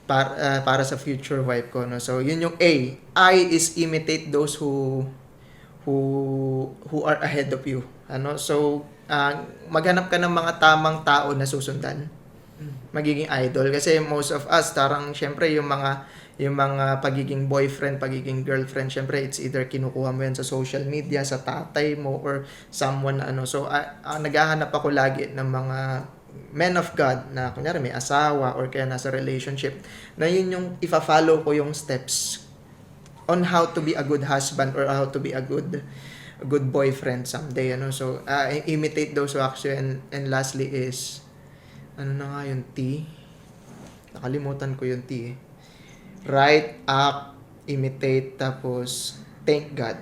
para sa future wife ko. So, yun yung A. I is imitate those who are ahead of you. So, maghanap ka ng mga tamang tao na susundan. Magiging idol. Kasi most of us, tarang, syempre, yung mga pagiging boyfriend, pagiging girlfriend, syempre, it's either kinukuha mo yan sa social media, sa tatay mo, or someone na So, naghahanap ako lagi ng mga men of God na, kunyari, may asawa, or kaya nasa relationship, na yun yung ifa-follow ko yung steps on how to be a good husband or how to be a good boyfriend someday. So, imitate those who actually, and lastly is, yung T? Nakalimutan ko yung T. Write, act, imitate, tapos thank God.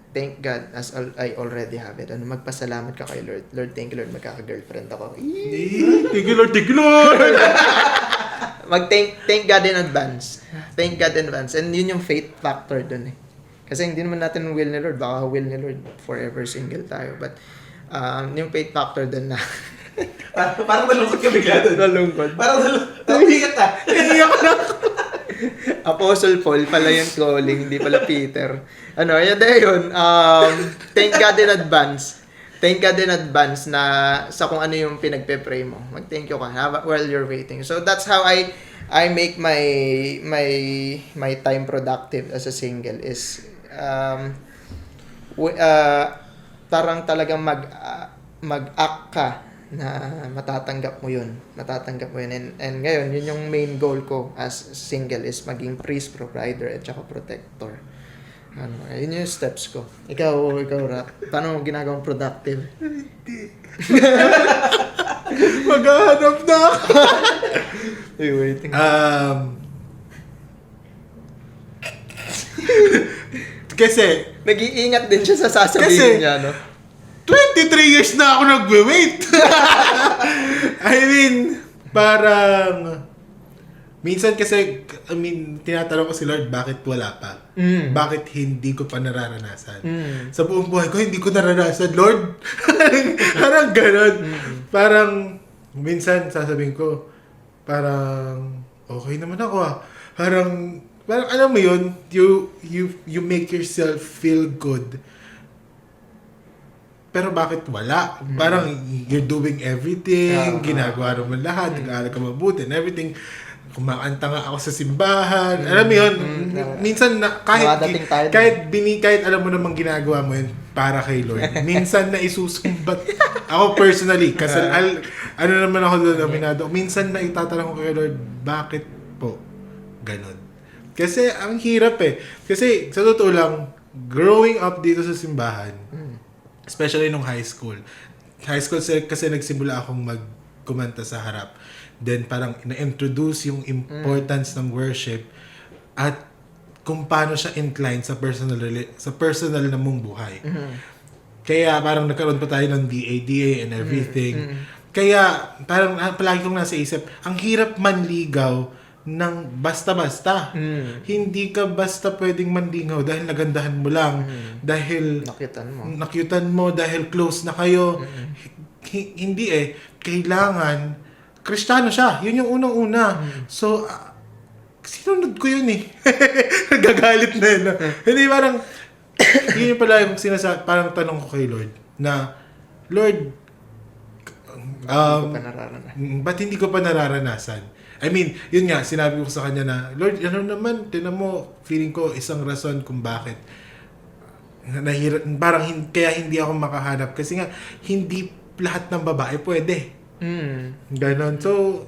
Thank God as I already have it. Magpasalamat ka kay Lord. Lord, thank you Lord, magkaka-girlfriend ako. Thank you, Lord. Thank you, Lord. Thank God in advance. Thank God in advance. And yun yung faith factor dun . Kasi hindi naman natin will ni Lord. Baka will ni Lord forever single tayo. But yung faith factor dun na Parang nalungkot ka bigla doon. nalungkot. Parang nalungkot ka. Apostle Paul pala yung calling, hindi pala Peter. Yun. Thank God in advance. Thank God in advance na sa kung ano yung pinagpe-pray mo. Mag-thank you ka while you're waiting. So that's how I make my time productive as a single is parang talagang mag-act ka na matatanggap mo yun. And ngayon, yun yung main goal ko as single is maging priest, provider, at saka protector. Yun yung steps ko. Ikaw, Rap. Paano mo ginagawang productive? Maghahanap na ako. Waiting. Kasi, Nag-iingat din siya sa sasabihin Kasi- niya, 23 years na ako nagwe-wait. Parang minsan kasi, tinatanong ko si Lord, bakit wala pa? Bakit hindi ko pa nararanasan? Sa buong buhay ko, hindi ko naranasan, Lord. Parang ganun. Parang, minsan sasabihin ko, parang, okay naman ako . Parang alam mo yun, you make yourself feel good. Pero bakit wala? Parang you're doing everything, ginagawa mo lahat, nag-aaral ka mabuti and everything. Kumakanta nga ako sa simbahan. Alam mo yun, minsan na, kahit alam mo namang ginagawa mo yun para kay Lord. Minsan na isusumbat ako personally. Kasi naman ako doon, aminado. Minsan na itatanong ko kay Lord, bakit po Ganon. Kasi ang hirap eh. Kasi sa totoo lang, growing up dito sa simbahan, especially nung high school. High school kasi nagsimula akong magkumanta sa harap. Then parang na-introduce yung importance ng worship at kung paano siya inclined sa personal na mong buhay. Kaya parang nagkaroon pa tayo ng DA and everything. Kaya parang palagi kong nasa isip, ang hirap manligaw ng basta-basta. Hindi ka basta pwedeng manlingaw dahil nagandahan mo lang. Dahil nakyutan mo, dahil close na kayo. Hindi eh. Kailangan, Kristiyano siya. Yun yung unang-una. So, sinunod ko yun eh. Nagagalit na yun. Hindi parang, yun yung pala yung parang tanong ko kay Lord, na, Lord, ba't hindi ko pa nararanasan? I mean, yun nga, sinabi ko sa kanya na, Lord, ano naman, tinan mo, feeling ko isang rason kung bakit parang kaya hindi ako makahanap. Kasi nga, hindi lahat ng babae pwede. Ganon. So,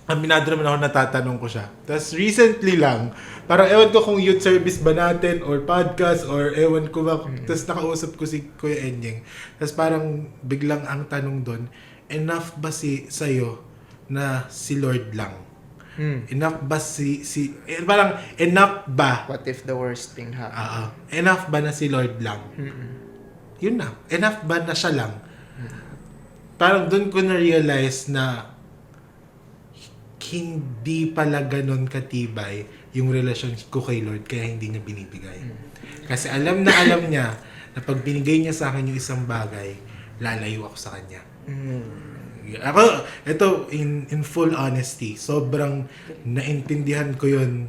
aminado naman ako, natatanong ko siya. Tapos recently lang, parang ewan ko kung youth service ba natin or podcast or ewan ko ba. Tapos nakausap ko si Kuya Enyeng. Tapos parang biglang ang tanong doon, enough ba sa'yo na si Lord lang? Enough ba parang enough ba? What if the worst thing happens? Enough ba na si Lord lang? Yun na. Enough ba na siya lang? Parang doon ko na-realize na hindi pala ganun katibay yung relasyon ko kay Lord kaya hindi niya binibigay. Kasi alam niya na pag binigay niya sa akin yung isang bagay, lalayo ako sa kanya. Ako, ito, in full honesty, sobrang naintindihan ko yun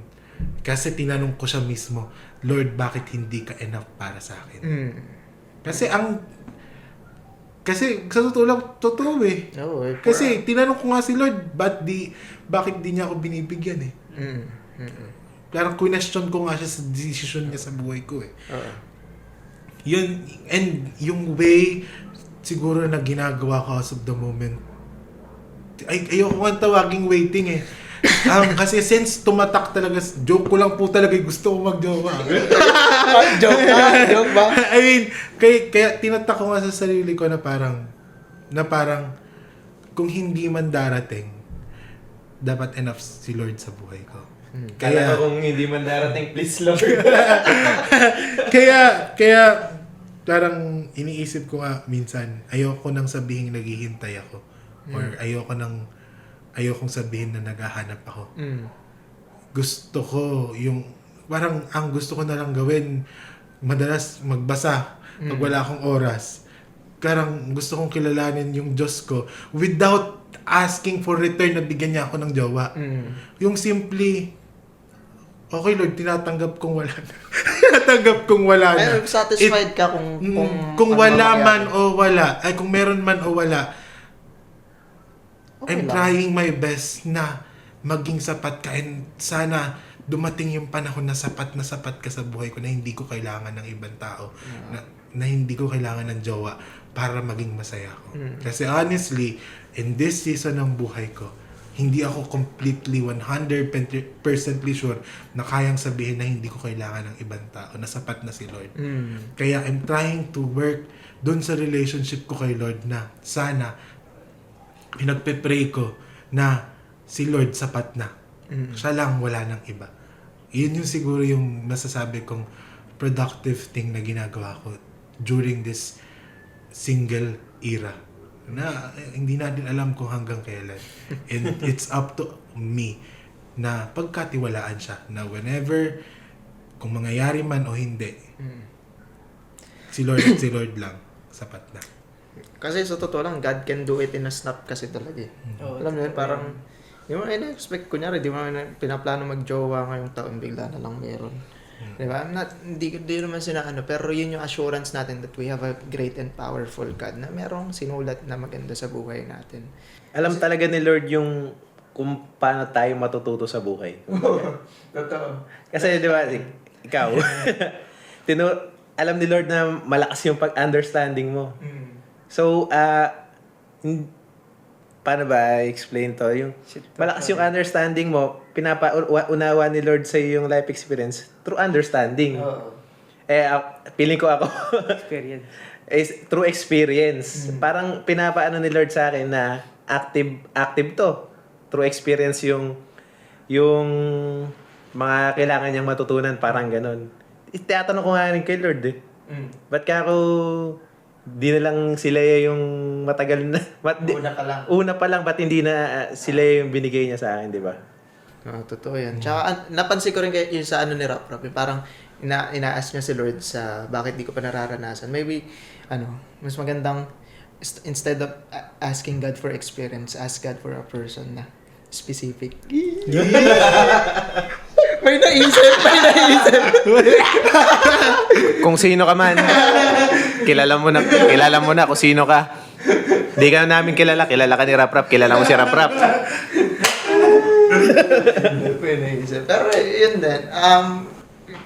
kasi tinanong ko siya mismo, Lord, bakit hindi ka enough para sa akin? Kasi sa totoo lang, totoo eh. Kasi tinanong ko nga si Lord, bakit di niya ako binibigyan eh? Parang question ko nga siya sa decision niya sa buhay ko eh. Yun, and yung way siguro na ginagawa ko as of the moment, ayoko nga tawaging waiting eh. Kasi since tumatak talaga, joke ko lang po talaga, gusto ko mag-jowa. Joke ba? I mean, kaya tinatak ko nga sa sarili ko na parang kung hindi man darating, dapat enough si Lord sa buhay ko. Kaya kung hindi man darating, please Lord. kaya parang iniisip ko nga minsan, ayoko nang sabihin naghihintay ako. Or ayokong sabihin na naghahanap ako. Gusto ko parang ang gusto ko na lang gawin, madalas magbasa pag wala akong oras. Parang gusto kong kilalanin yung Diyos ko without asking for return na bigyan niya ako ng jowa. Yung simply, okay Lord, tinatanggap kong wala na. Tinatanggap kong wala na. Ay, satisfied ka kung wala man o wala, ay kung meron man o wala, okay I'm lang. trying my best na maging sapat ka, and sana dumating yung panahon na sapat ka sa buhay ko na hindi ko kailangan ng ibang tao, na hindi ko kailangan ng jowa para maging masaya ako. Kasi honestly, in this season ng buhay ko, hindi ako completely 100% sure na kayang sabihin na hindi ko kailangan ng ibang tao, na sapat na si Lord. Kaya I'm trying to work dun sa relationship ko kay Lord na sana pinagpe-pray ko na si Lord sapat na. Siya lang, wala nang iba. Yun yung siguro yung masasabi kong productive thing na ginagawa ko during this single era. Na hindi natin alam kung hanggang kailan. And it's up to me na pagkatiwalaan siya na whenever, kung mangyayari man o hindi, si Lord at si Lord lang, sapat na. Kasi sa totoo lang, God can do it in a snap kasi talaga eh. Alam mo yun, parang, di mo na-expect, kunyari, di mo na pinaplano mag-jowa ngayong taon, bigla na lang meron. Di ba? Hindi naman sinaano, pero yun yung assurance natin that we have a great and powerful God na merong sinulat na maganda sa buhay natin. Alam talaga ni Lord yung kung paano tayo matututo sa buhay. Totoo. Kasi di ba, ikaw, alam ni Lord na malakas yung pag-understanding mo. So, paano ba i-explain to? Yung malakas yung understanding mo, unawa ni Lord sa yung life experience through understanding. Feeling ko ako Experience. is through experience. Parang pinapaano ni Lord sa akin na active to. Through experience yung mga kailangan niyang matutunan, parang ganun. Tinatanong ko nga rin kay Lord eh. Ba't ka ako di na lang sila yung matagal na una pa lang ba't hindi na sila yung binigay niya sa akin, di ba? Totoo yan. Tsaka napansin ko rin yung sa ano ni Rap, parang ina-ask niya si Lord sa bakit di ko pa nararanasan. Maybe, mas magandang instead of asking God for experience, ask God for a person na specific. May naisip. Kung sino ka man, kilala mo na kung sino ka. Di ka namin kilala ka ni Rap, kilala mo si Rap. May naisip. Pero yun din,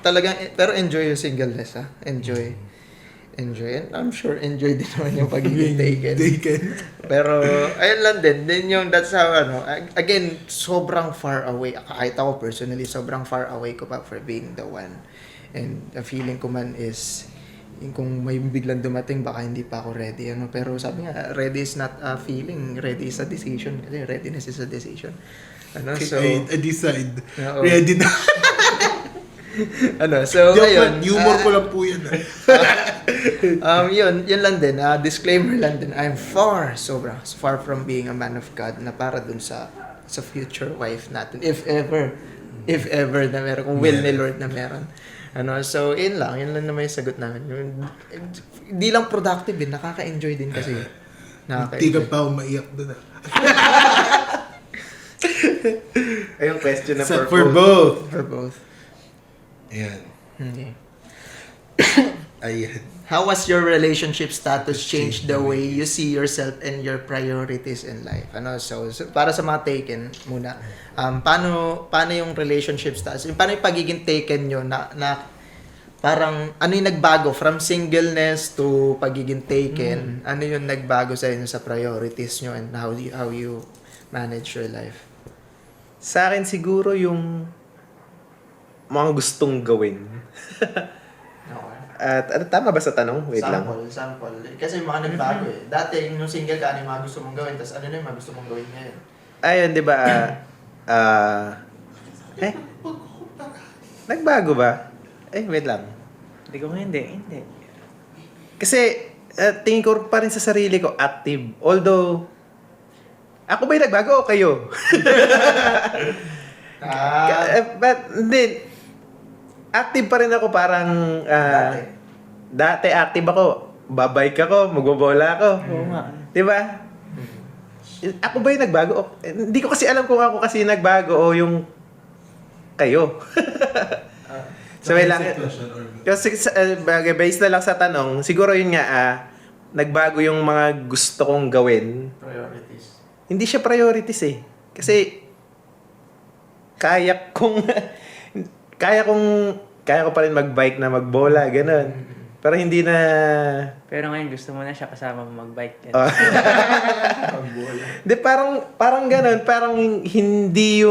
talagang, pero enjoy yung singleness, ha? Enjoy. And I'm sure enjoy din naman yung pagiging taken. Pero, ayun lang din yung, that's how, again, sobrang far away. Kahit ako personally, sobrang far away ko pa for being the one. And the feeling ko man is, kung may biglang dumating, baka hindi pa ako ready. Pero sabi nga, ready is not a feeling, ready is a decision. Kasi readiness is a decision. So, I decide. Oo. Ready na. So, Joke ayun. lang, humor ko lang po yan. Yun lang din. Disclaimer lang din. I'm far from being a man of God na para dun sa future wife natin. If ever na meron. Kung will ni Lord na meron. So, yun lang naman yung sagot namin. Hindi lang productive din. Nakaka-enjoy din kasi. Hindi ka pa umaiyak doon. Ayun, question na For both. For both. Ayan. Okay. Ayan. How has your relationship status changed the way you see yourself and your priorities in life? So para sa mga taken muna, paano yung relationship status? Paano yung pagiging taken nyo na parang ano yung nagbago from singleness to pagiging taken? Ano yung nagbago sa inyo sa priorities nyo and how you manage your life? Sa akin siguro yung mga gustong gawin. Okay. At tama ba sa tanong? Wait lang. Sample. Kasi mga nagbago eh. Dati, yung single ka, ano yung mga gusto mong gawin, tapos ano na yung mga gusto mong gawin ngayon? Ayun, di ba? Nagbago ba? Wait lang. Hindi. Kasi, tingin ko pa rin sa sarili ko, active. Although, ako ba yung nagbago o kayo? But, hindi. Active pa rin ako parang... dati active ako. Babike ako, magbobola ako. Oo nga. Di ba? Ako ba yung nagbago? Hindi ko kasi alam kung ako kasi nagbago o yung kayo. So, wait lang. Kasi based na lang sa tanong, siguro yun nga, nagbago yung mga gusto kong gawin. Priorities. Hindi siya priorities eh. Kasi, kaya ko pa rin mag-bike na magbola, ganun. Pero hindi na... Pero ngayon gusto mo na siya kasama mo mag-bike. Di, parang ganun. Parang hindi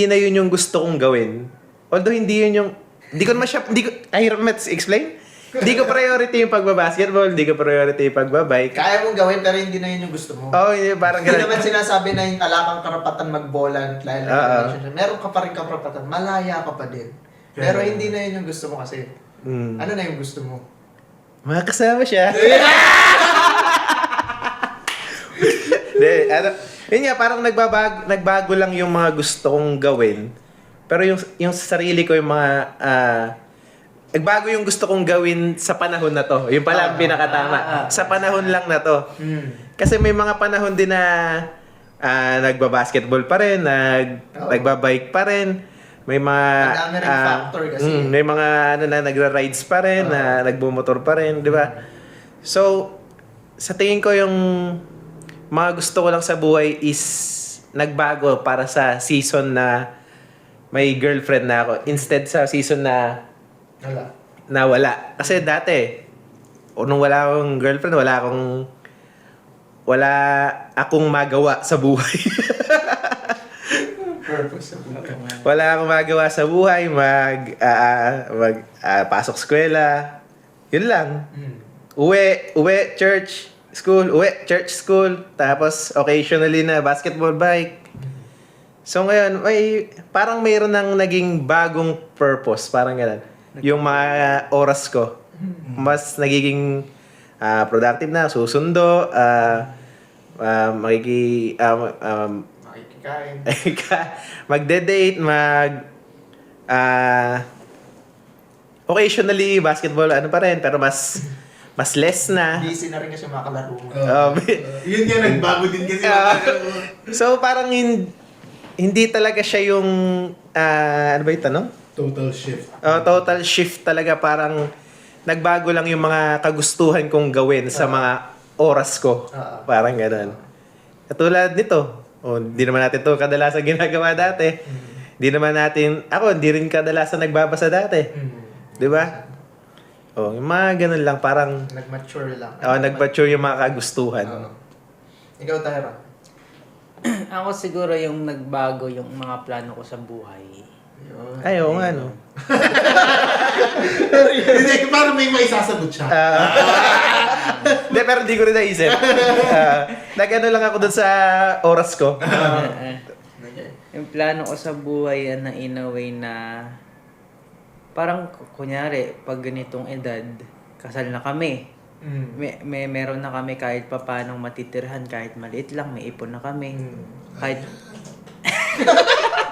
na yun yung gusto kong gawin. Although hindi yun yung... Hirap explain? Hindi ko priority yung pagbabasketball, hindi ko priority yung pagbabike. Kaya mong gawin pero hindi na yun yung gusto mo. Oo, parang Hindi ganun. naman sinasabi na yung ala kang karapatan magbola dahil relationship. Meron ka pa rin karapatan, malaya ka pa din. Pero hindi na yun yung gusto mo kasi. Ano na yung gusto mo? Makakasama siya. Yun nga, parang nagbago lang yung mga gusto kong gawin. Pero yung sa sarili ko, yung mga... nagbago yung gusto kong gawin sa panahon na to. Yung pala ang pinakatama. Sa panahon lang na to. Kasi may mga panahon din na nagbabasketball pa rin, nagbabike pa rin. May mga... Madami ring factor kasi. May mga nagra-rides pa rin, nagbumotor pa rin, di ba? So, sa tingin ko yung mga gusto ko lang sa buhay is nagbago para sa season na may girlfriend na ako. Instead sa season na wala. Kasi dati, nung wala akong girlfriend, wala wala akong magawa sa buhay. Purpose. Wala akong magawa sa buhay, pasok eskwela. Yun lang. Uwi, church, school, tapos occasionally na basketball bike. So ngayon, parang mayroon ng naging bagong purpose, parang gano'n. Yung mga oras ko, mas nagiging productive na, susundo, Makikikain. magde-date, occasionally basketball pa rin, pero mas less na. Busy na rin kasi makalaro mo. Yun nga, nagbago din kasi. So parang hindi talaga siya yung ano ba yung tanong? Total shift. Total shift talaga, parang nagbago lang yung mga kagustuhan kong gawin sa mga oras ko. Parang gano'n. Katulad nito, hindi naman natin to kadalasan ginagawa dati. Hindi rin kadalasan nagbabasa dati. Di ba? Yung mga ganun lang, parang Nag-mature lang. nag-mature yung mga kagustuhan. Ikaw, Tyra. Ako siguro yung nagbago yung mga plano ko sa buhay. Ay, oo nga, no? Hindi, parang may maisasagot siya. Hindi, pero hindi ko rin naisip. Nag-ano lang ako dun sa oras ko. Yung plano ko sa buhay na in a way na parang kunyari pag ganitong edad kasal na kami. Meron na kami kahit papaano matitirhan, kahit maliit lang, may ipon na kami. Kahit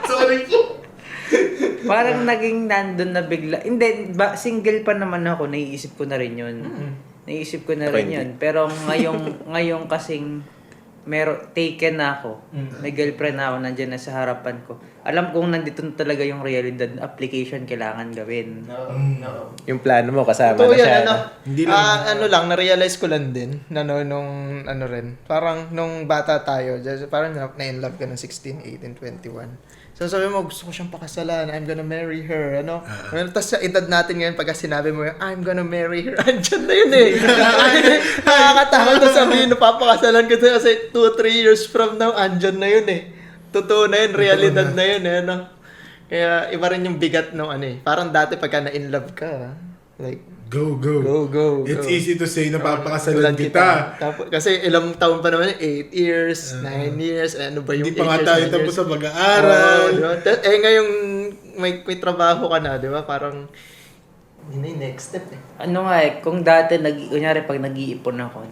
Sorry po. parang naging nandun na bigla. Hindi, single pa naman ako, naiisip ko na rin yun. Naiisip ko na rin yun. Pero ngayong kasing taken na ako. May girlfriend na ako, nandyan na sa harapan ko. Alam kong nandito na talaga yung realidad na application kailangan gawin. No. Yung plano mo, kasama Totoo na siya. yan, Hindi lang. na-realize ko lang din, nung parang nung bata tayo, parang na-in love ka ng 16, 18, 21. So sabi mo, gusto ko siyang pakasalan, I'm gonna marry her, Tapos sa edad natin ngayon, pagka sinabi mo yung, I'm gonna marry her, andyan na yun eh. Nakakatakot na sabihin, napapakasalan ka kasi 2-3 years from now, andyan na yun eh. Totoo na yun, realidad na yun eh, Kaya iba rin yung bigat ng parang dati pagka na-in love ka, like, Go. It's go. easy to say na papakasalan kita. Tapos, kasi ilang taon pa naman, 8 years, 9 years, ano ba yung Hindi pa 8 nga years, tayo 9 tapos years? sa mag-aaral. Diba? Ngayong may trabaho ka na, di ba? Parang, yun na yung next step eh. Ano nga kung dati, kunyari pag nag-iipon ako,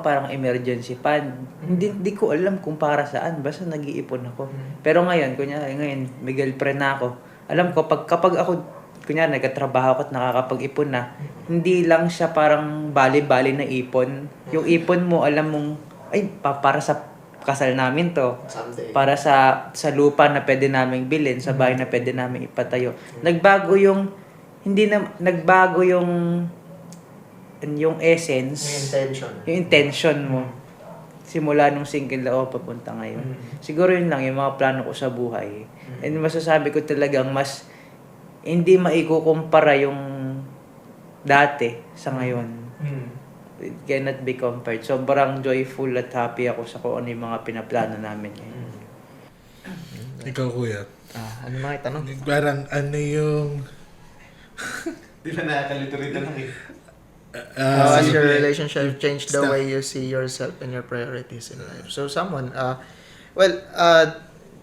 parang emergency fund. Hindi ko alam kung para saan, basta nag-iipon ako. Pero ngayon, ngayon, may girlfriend na ako. Alam ko, kapag ako, kunyari, nagkatrabaho ako at nakakapag-ipon na, hindi lang siya parang bali-bali na ipon. Yung ipon mo, alam mong, para sa kasal namin to. Someday. Para sa lupa na pwede naming bilhin, sa bahay na pwede naming ipatayo. Nagbago yung essence, yung intention mo. Simula nung single ako papunta ngayon. Siguro yun lang yung mga plano ko sa buhay. And masasabi ko talagang mas hindi maikukumpara yung dati sa ngayon. It cannot be compared. Sobrang joyful at happy ako sa kung ano yung mga pinaplano namin ngayon. Ikaw, kuya. Ano mga itanong? Parang ano yung... Di ba nakakalito rin tanong eh? How has your relationship changed the Stop. way you see yourself and your priorities in life? So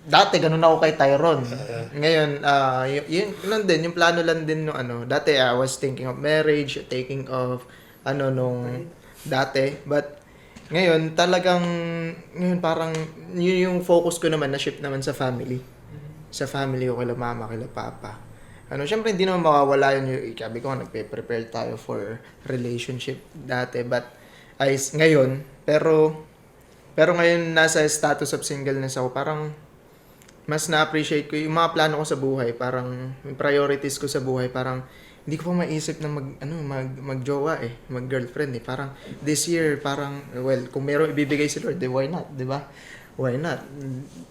dati ganun ako kay Tyrone. Ngayon, yun din, yung plano lang din no dati I was thinking of marriage, taking of nung dati, but ngayon parang yun yung focus ko naman na shift naman sa family. Sa family ko, kila mama, kila papa. Syempre hindi naman mawawala yun yung sabi ko, nagpe-prepare tayo for relationship dati, but ngayon, pero ngayon nasa status of singleness ako, parang mas na-appreciate ko yung mga plano ko sa buhay, parang yung priorities ko sa buhay, parang hindi ko pa maisip na magjowa mag-girlfriend parang this year, parang kung meron ibibigay si Lord, why not, 'di ba? Why not?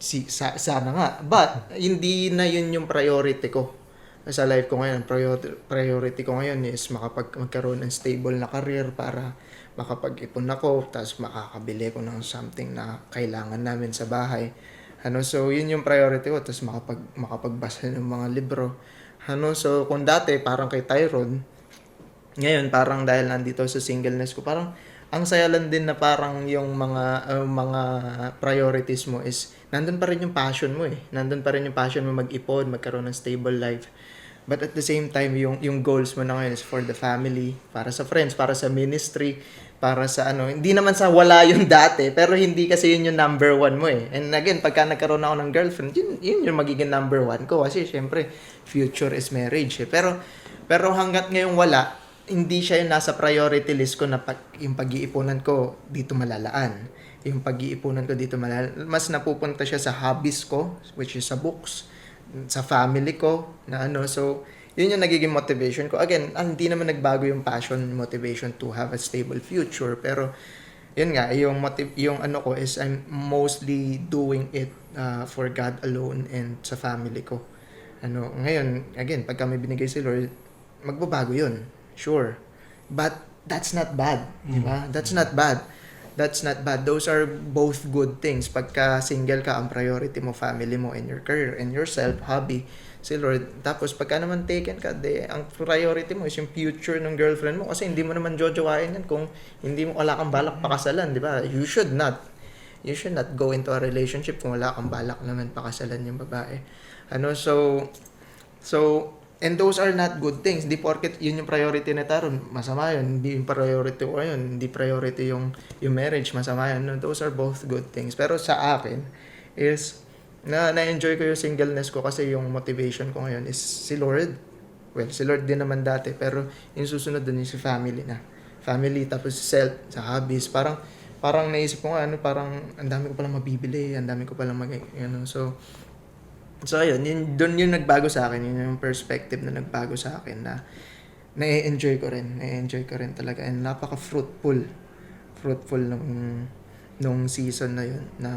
Sana nga. But hindi na yun yung priority ko sa life ko ngayon. Priority ko ngayon is magkaroon ng stable na career para makapag-ipon ako, tapos makakabili ko ng something na kailangan namin sa bahay. So yun yung priority ko, tapos makapagbasa ng mga libro. So kung dati parang kay Tyrone, ngayon parang dahil nandito sa singleness ko, parang ang saya lang din na parang yung mga priorities mo is nandun pa rin yung passion mo eh. Nandun pa rin yung passion mo mag-ipon, magkaroon ng stable life. But at the same time, yung goals mo na ngayon is for the family, para sa friends, para sa ministry, para sa hindi naman sa wala yung dati, pero hindi kasi yun yung number one mo eh. And again, pagka nagkaroon ako ng girlfriend, yun yung magiging number one ko. Kasi syempre, future is marriage eh. Pero hanggat ngayong wala, hindi siya yung nasa priority list ko na yung pag-iipunan ko dito malalaan. Yung pag-iipunan ko dito malalaan. Mas napupunta siya sa hobbies ko, which is sa books, sa family ko, na So, yun yung nagiging motivation ko. Again, hindi naman nagbago yung passion, motivation to have a stable future. Pero, yun nga, yung ko is I'm mostly doing it for God alone and sa family ko. Ngayon, again, pag kami binigay si Lord, magbabago yun. Sure. But that's not bad. Diba? That's not bad. That's not bad. Those are both good things. Pagka single ka, ang priority mo, family mo, and your career, and yourself, hobby, si Lord. Tapos pagka naman taken ka, ang priority mo is yung future ng girlfriend mo. Kasi hindi mo naman jojowain yan kung hindi mo wala kang balak pakasalan. Diba? You should not go into a relationship kung wala kang balak naman pakasalan yung babae. So, and those are not good things. Hindi porket yun yung priority na taron, masama yun. Hindi yung priority ko yun. Hindi priority yung marriage, masama yun. No, those are both good things. Pero sa akin is na-enjoy ko yung singleness ko kasi yung motivation ko ngayon is si Lord. Well, si Lord din naman dati, pero yung susunod dun yung si family na. Family, tapos self, sa hobbies. Parang naisip ko nga, parang ang dami ko palang mabibili, ang dami ko palang So ayun, doon yung nagbago sa akin, yun yung perspective na nagbago sa akin na na-enjoy ko rin talaga, and napaka-fruitful nung season na yun, na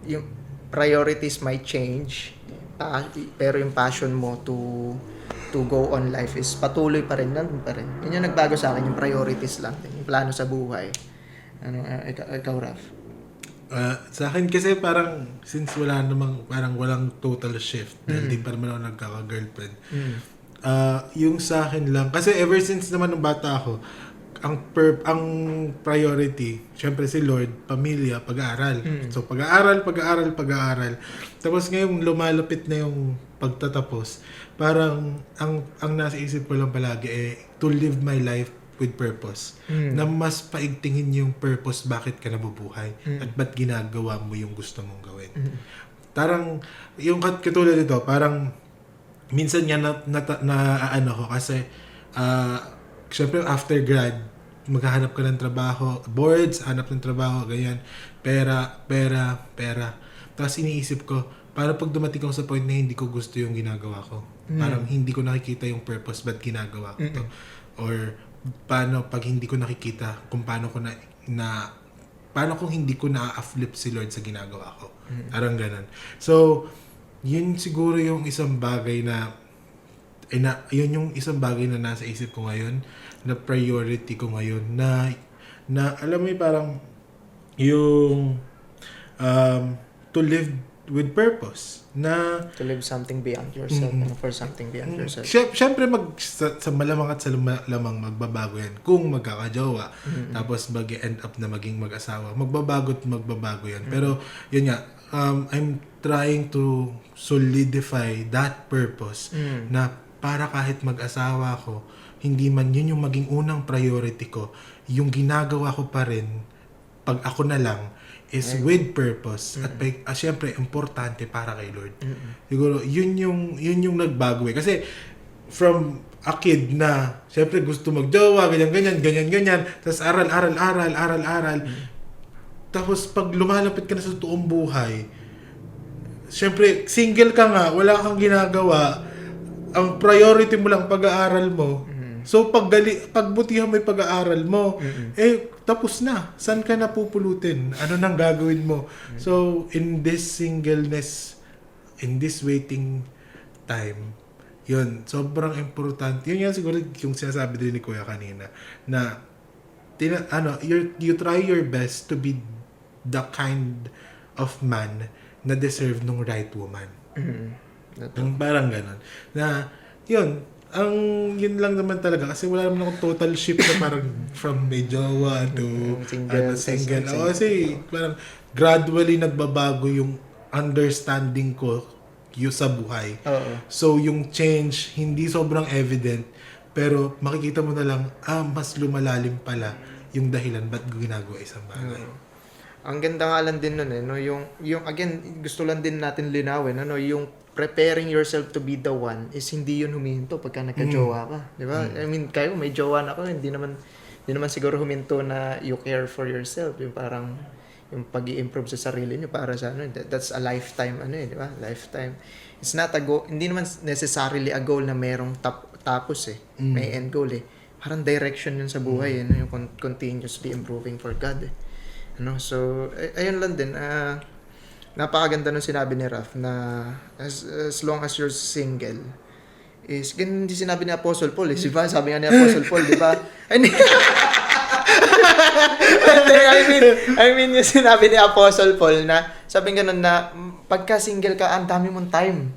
yung priorities might change, pero yung passion mo to go on life is patuloy pa rin, nandun pa rin. Yun yung nagbago sa akin, yung priorities lang, yung plano sa buhay. Ikaw, Raf? Sa akin kasi parang since parang walang total shift dahil di pa naman ako nagkaka-girlfriend. Yung sa akin lang kasi ever since naman nung bata ako, ang priority syempre si Lord, pamilya, pag-aaral. So pag-aaral. Tapos ngayon lumalapit na yung pagtatapos, parang ang nasa isip ko lang palagi to live my life with purpose. Na mas paigtingin yung purpose bakit ka nabubuhay at ba't ginagawa mo yung gusto mong gawin. Parang yung katulad nito, parang minsan nga na ko kasi syempre after grad maghahanap ka ng trabaho, boards, hanap ng trabaho, ganyan, pera. Tapos iniisip ko, para pag dumating ako sa point na hindi ko gusto yung ginagawa ko, parang hindi ko nakikita yung purpose ba't ginagawa ko to, or paano pag hindi ko nakikita kung paano kung hindi ko na-flip si Lord sa ginagawa ko. Parang ganun. So, yun siguro yung isang bagay yun yung isang bagay na nasa isip ko ngayon, na priority ko ngayon, na alam mo parang yung to live with purpose, na To live something beyond yourself and for something beyond yourself. Siyempre sa malamang at sa lamang magbabago yan kung magkakajowa, tapos mag-end up na maging mag-asawa, magbabago yan. Pero yun nga, I'm trying to solidify that purpose, na para kahit mag-asawa ko, hindi man yun yung maging unang priority ko, yung ginagawa ko pa rin pag ako na lang is with purpose, at syempre importante para kay Lord. Siguro yun yung nagbago eh. Kasi from a kid na syempre gusto magjowa, ganyan, tapos aral. Tapos pag lumalapit ka na sa toong buhay, syempre single ka nga, wala kang ginagawa, ang priority mo lang pag-aaral mo. So pagbutihan mo yung pag-aaral mo, tapos na. Saan ka na pupulutin? Ano nang gagawin mo? So in this singleness, in this waiting time, yun, sobrang importante. Yun yan siguro yung sinasabi din ni Kuya kanina, na you try your best to be the kind of man na deserve nung right woman. Yung parang ganon. Na, yun lang naman talaga. Kasi wala naman akong total shift na parang from may jowa to single. Kasi parang gradually nagbabago yung understanding ko yung sa buhay. So, yung change, hindi sobrang evident, pero makikita mo na lang, mas lumalalim pala yung dahilan ba't ginagawa isang bagay. Ang ganda nga lang din nun no? Yung again, gusto lang din natin linawin, ano? Yung preparing yourself to be the one is hindi yun huminto pagka nagka-jowa ka. Di ba? I mean, kayo, may jowa na ako, hindi naman siguro huminto na you care for yourself. Yung parang, yung pag-i-improve sa sarili niyo para sa that's a lifetime di ba? Lifetime. It's not a goal, hindi naman necessarily a goal na merong tapos may end goal Parang direction yun sa buhay yung continuously improving for God so ayun lang din napakaganda nung sinabi ni Raf na as long as you're single is ganun hindi sinabi ni Apostle Paul diba? Sabi nga ni Apostle Paul diba? I mean yung sinabi ni Apostle Paul na sabi ganun na pagka single ka ang dami mong time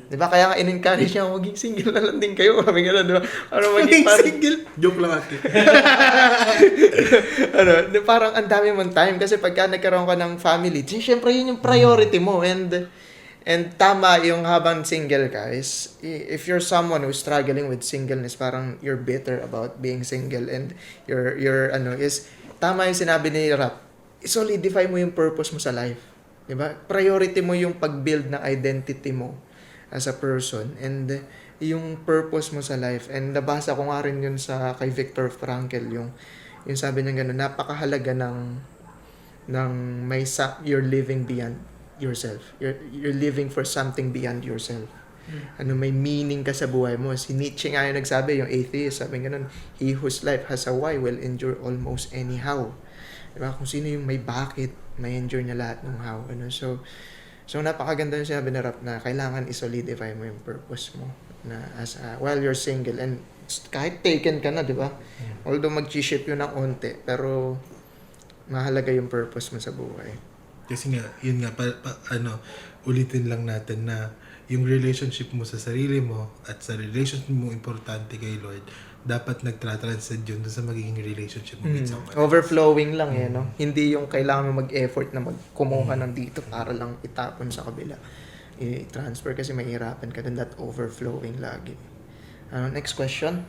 diba? Kaya nga in-encourage niya maging single na lang din kayo sabi ganun diba? Para maging single joke lang ate. Parang ang dami mong time kasi pagka nagkaroon ka ng family syempre yun yung priority mo and tama yung habang single ka is if you're someone who's struggling with singleness parang you're bitter about being single and you're is tama yung sinabi ni Rap solidify mo yung purpose mo sa life diba priority mo yung pag-build ng identity mo as a person and yung purpose mo sa life and nabasa ko nga rin yun sa kay Viktor Frankl yung sabi niya gano'n napakahalaga ng you're living beyond yourself. You're living for something beyond yourself. May meaning ka sa buhay mo. Si Nietzsche nga yung nagsabi, yung atheist, sabi ganun, he whose life has a why will endure almost anyhow. Diba? Kung sino yung may bakit, may endure niya lahat ng how. So napakaganda yung sinabi ni Rap na kailangan i-solidify mo yung purpose mo na while you're single and kahit taken ka na, diba? Although mag-ship yun ng onte, pero mahalaga yung purpose mo sa buhay. Kasi nga, yun nga, ulitin lang natin na yung relationship mo sa sarili mo at sa relationship mo importante kay Lord, dapat nagtra-transcend yun sa magiging relationship mo with someone. Overflowing lang no? Hindi yung kailangan mo mag-effort na magkumuha ng dito para lang itapon sa kabila. I-transfer kasi mahirapan ka din that overflowing lagi. Next question?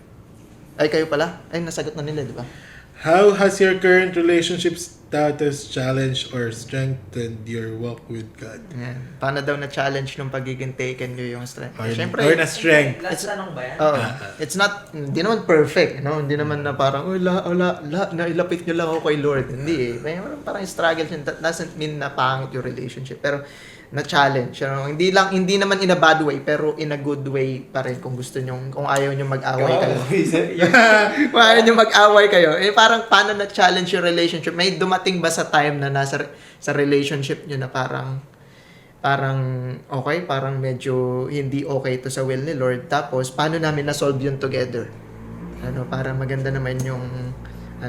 Ay, kayo pala? Ay, nasagot na nila, di ba? How has your current relationship status challenged or strengthened your walk with God? Yan. Paano daw na-challenge nung pagiging taken ko yung strength? Siyempre, Or na strength. Last tanong ba yan? It's not, hindi naman perfect, no? Hindi naman na parang, nailapit nyo lang ako kay Lord. Hindi parang struggle yun. That doesn't mean na pangit yung relationship. Pero, na-challenge. Hindi naman in a bad way, pero in a good way pa rin kung gusto nyo, kung ayaw nyo mag-away kayo. Kung ayaw nyo mag-away kayo. Parang paano na-challenge yung relationship? May dumating ba sa time na nasa sa relationship nyo na parang okay, parang medyo hindi okay ito sa will ni Lord. Tapos, paano namin na-solve yun together? Para maganda naman yung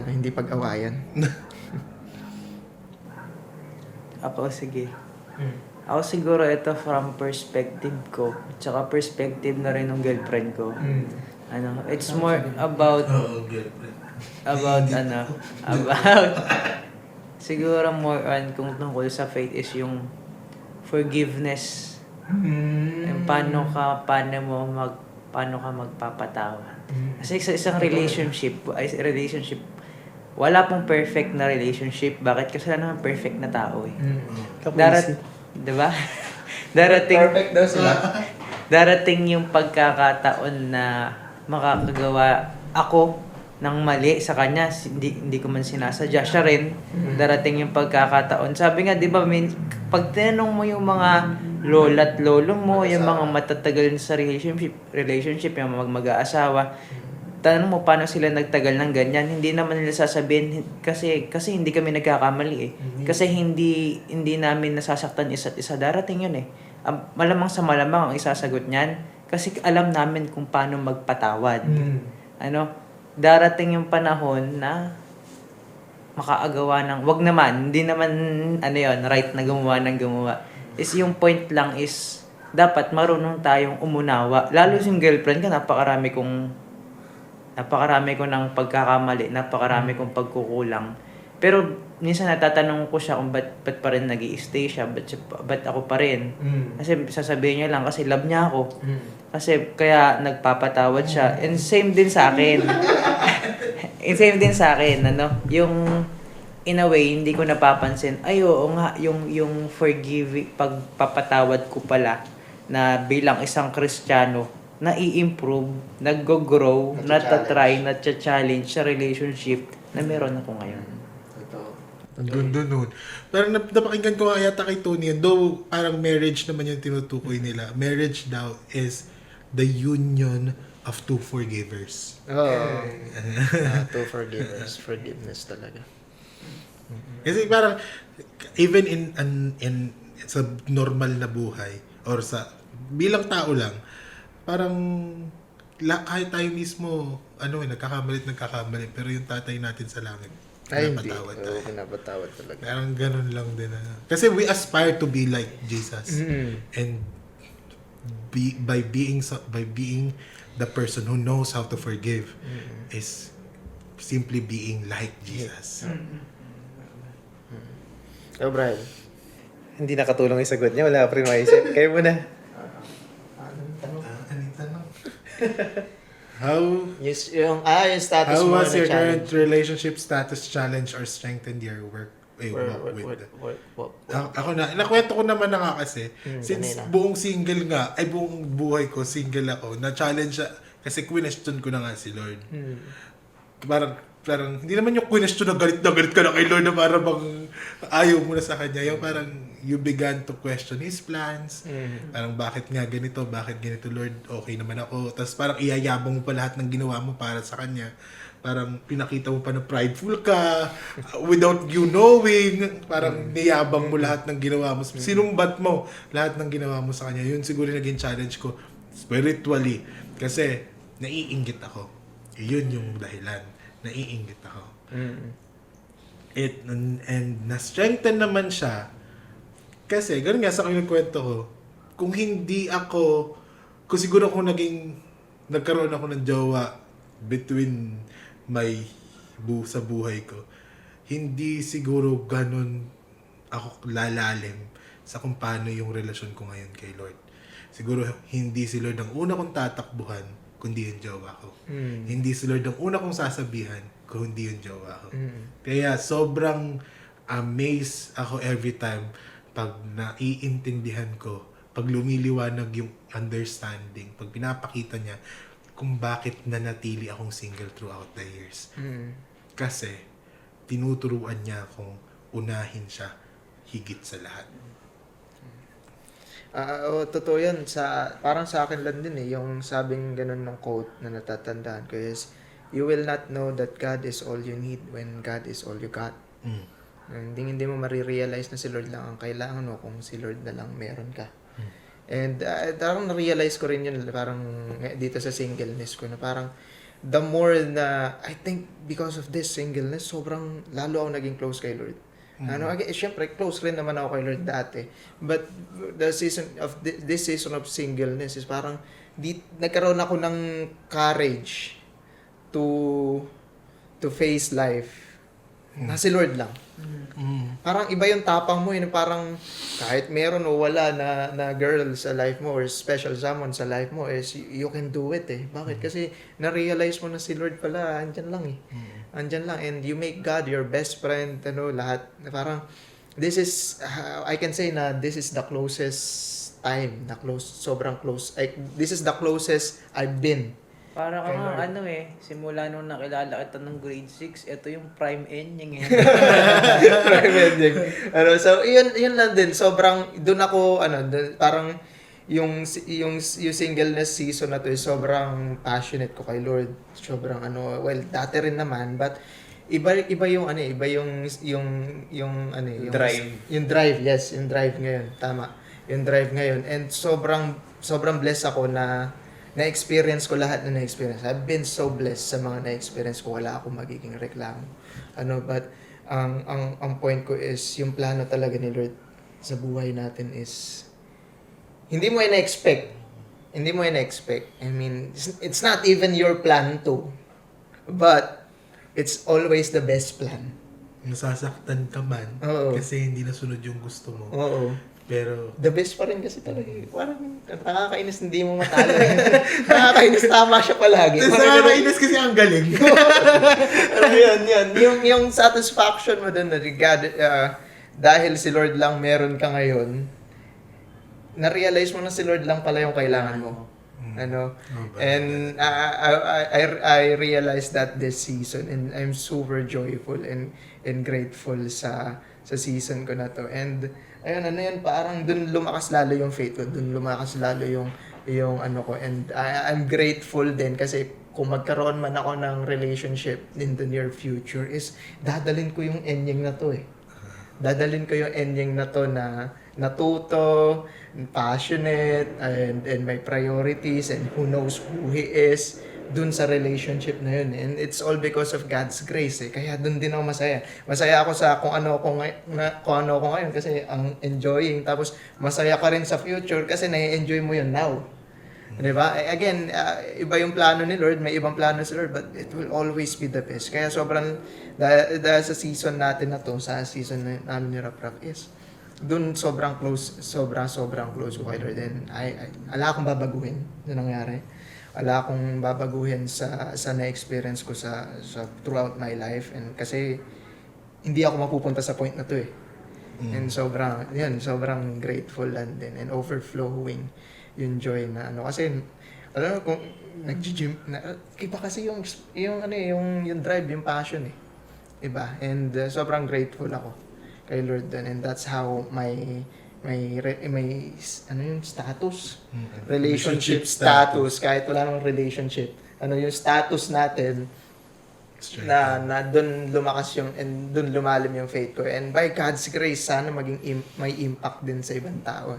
hindi pag-awayan. Ako, sige. Ako siguro ito from perspective ko, tsaka perspective na rin ng girlfriend ko. It's more about siguro more on kung tungkol sa faith is yung forgiveness. Yung paano ka magpapatawad. Kasi sa isang relationship, wala pong perfect na relationship. Bakit? Kasi wala naman perfect na tao diba? Perfect daw sila. Darating yung pagkakataon na makakagawa ako ng mali sa kanya, hindi ko man sinasadya siya rin. Darating yung pagkakataon. Sabi nga, di ba, pag tinanong mo yung mga lola at lolo mo, yung mga matatagal sa relationship, yung mga mag-aasawa, tanong mo paano sila nagtagal ng ganyan, hindi naman nila sasabihin kasi hindi kami nagkakamali Kasi hindi namin nasasaktan isa't isa. Darating yun malamang sa malamang ang isasagot niyan, Kasi alam namin kung paano magpatawad. Mm. Ano, darating yung panahon na makaagawa ng, wag naman, hindi naman, ano yon, right na gumawa ng gumawa. Is yung point lang is, dapat marunong tayong umunawa. Lalo yung girlfriend ka, napakarami ko ng pagkakamali, napakarami kong pagkukulang. Pero minsan natatanong ko siya kung ba't pa rin nag-i-stay siya, ba't ako pa rin. Kasi sasabihin niya lang, kasi love niya ako. Kasi kaya nagpapatawad siya. And same din sa akin. Ano, yung in a way, hindi ko napapansin, ay oo nga, yung forgiving, pagpapatawad ko pala, na bilang isang Kristiyano, na-i-improve, nag-grow, natatry, na-challenge sa relationship na meron ako ngayon. Ang ganda nun. Parang napakinggan ko nga yata kay Tony yan. Though parang marriage naman yung tinutukoy nila. Marriage daw is the union of two forgivers. To forgiveness talaga. Kasi parang even in sa normal na buhay or sa bilang tao lang, parang kahit tayo mismo nagkakamali pero yung tatay natin sa langit pinapatawad tayo. Pinapatawad talaga. Parang ganun lang din. Kasi we aspire to be like Jesus. And by being the person who knows how to forgive is simply being like Jesus. Oh, Brian. Hindi nakatulong yung sagot niya. Wala pa rin maisip. Kayo muna. Anong tanong? How Yung status How mo was na your challenge. current relationship status challenge or strengthened your walk with? Ako nakwento ko naman na nga kasi, since kanina. buong single nga, buong buhay ko, single ako, na-challenge siya, kasi question ko na nga si Lord. Parang, hindi naman yung question na galit ka na kay Lord na parang bang ayaw mo na sa kanya. Yung parang, you began to question His plans. Parang, bakit nga ganito? Bakit ganito, Lord? Okay naman ako. Tapos parang iyayabang mo pa lahat ng ginawa mo para sa kanya. Parang pinakita mo pa na prideful ka without you knowing. Parang niyabang mo lahat ng ginawa mo. Sinumbat mo lahat ng ginawa mo sa kanya. Yun siguro yung naging challenge ko spiritually. Kasi naiinggit ako. Yun yung dahilan. Naiinggit ako. And na-strengthen naman siya. Kasi, ganun nga sa kwento ko, kung siguro kung nagkaroon ako ng jowa between sa buhay ko, hindi siguro ganun ako lalalim sa kung paano yung relasyon ko ngayon kay Lord. Siguro hindi si Lord ang una kong tatakbuhan, kundi yung jowa ko. Hindi si Lord ang una kong sasabihan, kundi yung jowa ko. Kaya sobrang amazed ako every time pag naiintindihan ko, pag lumiliwanag yung understanding, pag pinapakita niya kung bakit nanatili akong single throughout the years. Kasi tinuturuan niya akong unahin siya higit sa lahat. Totoo yan. Parang sa akin lang din yung sabing ganun ng quote na natatandaan ko is, you will not know that God is all you need when God is all you got. Hindi mo marirealize na si Lord lang ang kailangan mo kung si Lord na lang meron ka. And parang na-realize ko rin yun parang dito sa singleness ko na parang the more na I think because of this singleness sobrang lalo ako naging close kay Lord. Syempre close rin naman ako kay Lord dati. But the season of this season of singleness is parang nagkaroon ako ng courage to face life. Na si Lord lang. Parang iba yung tapang mo, parang kahit meron o wala na girl sa life mo or special someone sa life mo is you can do it Bakit? Kasi na-realize mo na si Lord pala andyan lang Andyan lang and you make God your best friend, lahat. Parang this is I can say na this is the closest time, sobrang close. This is the closest I've been. Para ka nga, simula nung nakilala kita ng grade 6, ito yung prime ending Prime ending. So, yun lang din. Sobrang, doon ako, parang, yung singleness season na to is sobrang passionate ko kay Lord. Sobrang, dati rin naman, but, iba yung Drive. Yung drive, yes. Yung drive ngayon. Tama. Yung drive ngayon. And sobrang sobrang blessed ako na na-experience ko lahat na na-experience. I've been so blessed sa mga na-experience ko. Wala akong magiging reklamo. But ang point ko is, yung plano talaga ni Lord sa buhay natin is, hindi mo ina-expect. Hindi mo ina-expect. I mean, it's not even your plan to. But, it's always the best plan. Nasasaktan ka man Oo. kasi hindi nasunod yung gusto mo. Oo. Pero, The best pa rin kasi talaga. Parang nakakainis, hindi mo matalo. Nakakainis, tama siya palagi. nakakainis kasi ang galing. Pero yun. Yung satisfaction mo dun na dahil si Lord lang meron ka ngayon, na-realize mo na si Lord lang pala yung kailangan mo. And I realized that this season, and I'm super joyful and grateful sa season ko na to. And ayun, parang dun lumakas lalo yung faith ko, dun lumakas lalo yung ano ko. And I'm grateful din kasi kung magkaroon man ako ng relationship in the near future is dadalhin ko yung ending na to eh. Dadalhin ko yung ending na to na natuto, passionate, and may priorities, and who knows who he is dun sa relationship na yun. And it's all because of God's grace eh. Kaya dun din ako masaya. Masaya ako sa kung ano ako ngayon kasi ang enjoying. Tapos masaya ka rin sa future kasi nai-enjoy mo yun now. Diba? Again, iba yung plano ni Lord, may ibang plano si Lord, but it will always be the best. Kaya sobrang, dahil sa season natin na to, sa season namin ni Rap is, dun sobrang close ko kay Lord. And ala akong babaguhin na nangyari. Ala akong babaguhin sa na-experience ko sa throughout my life. And kasi, hindi ako mapupunta sa point na to eh. And sobrang grateful lang din and overflowing yung joy na ano kasi alam mo kung nag-gym na iba kasi yung drive, yung passion eh. Iba. And sobrang grateful ako kay Lord dun, and that's how my yung status, relationship status, kahit wala nang relationship, yung status natin na doon lumakas yung and doon lumalim yung faith ko, and by God's grace sana maging may impact din sa ibang tao,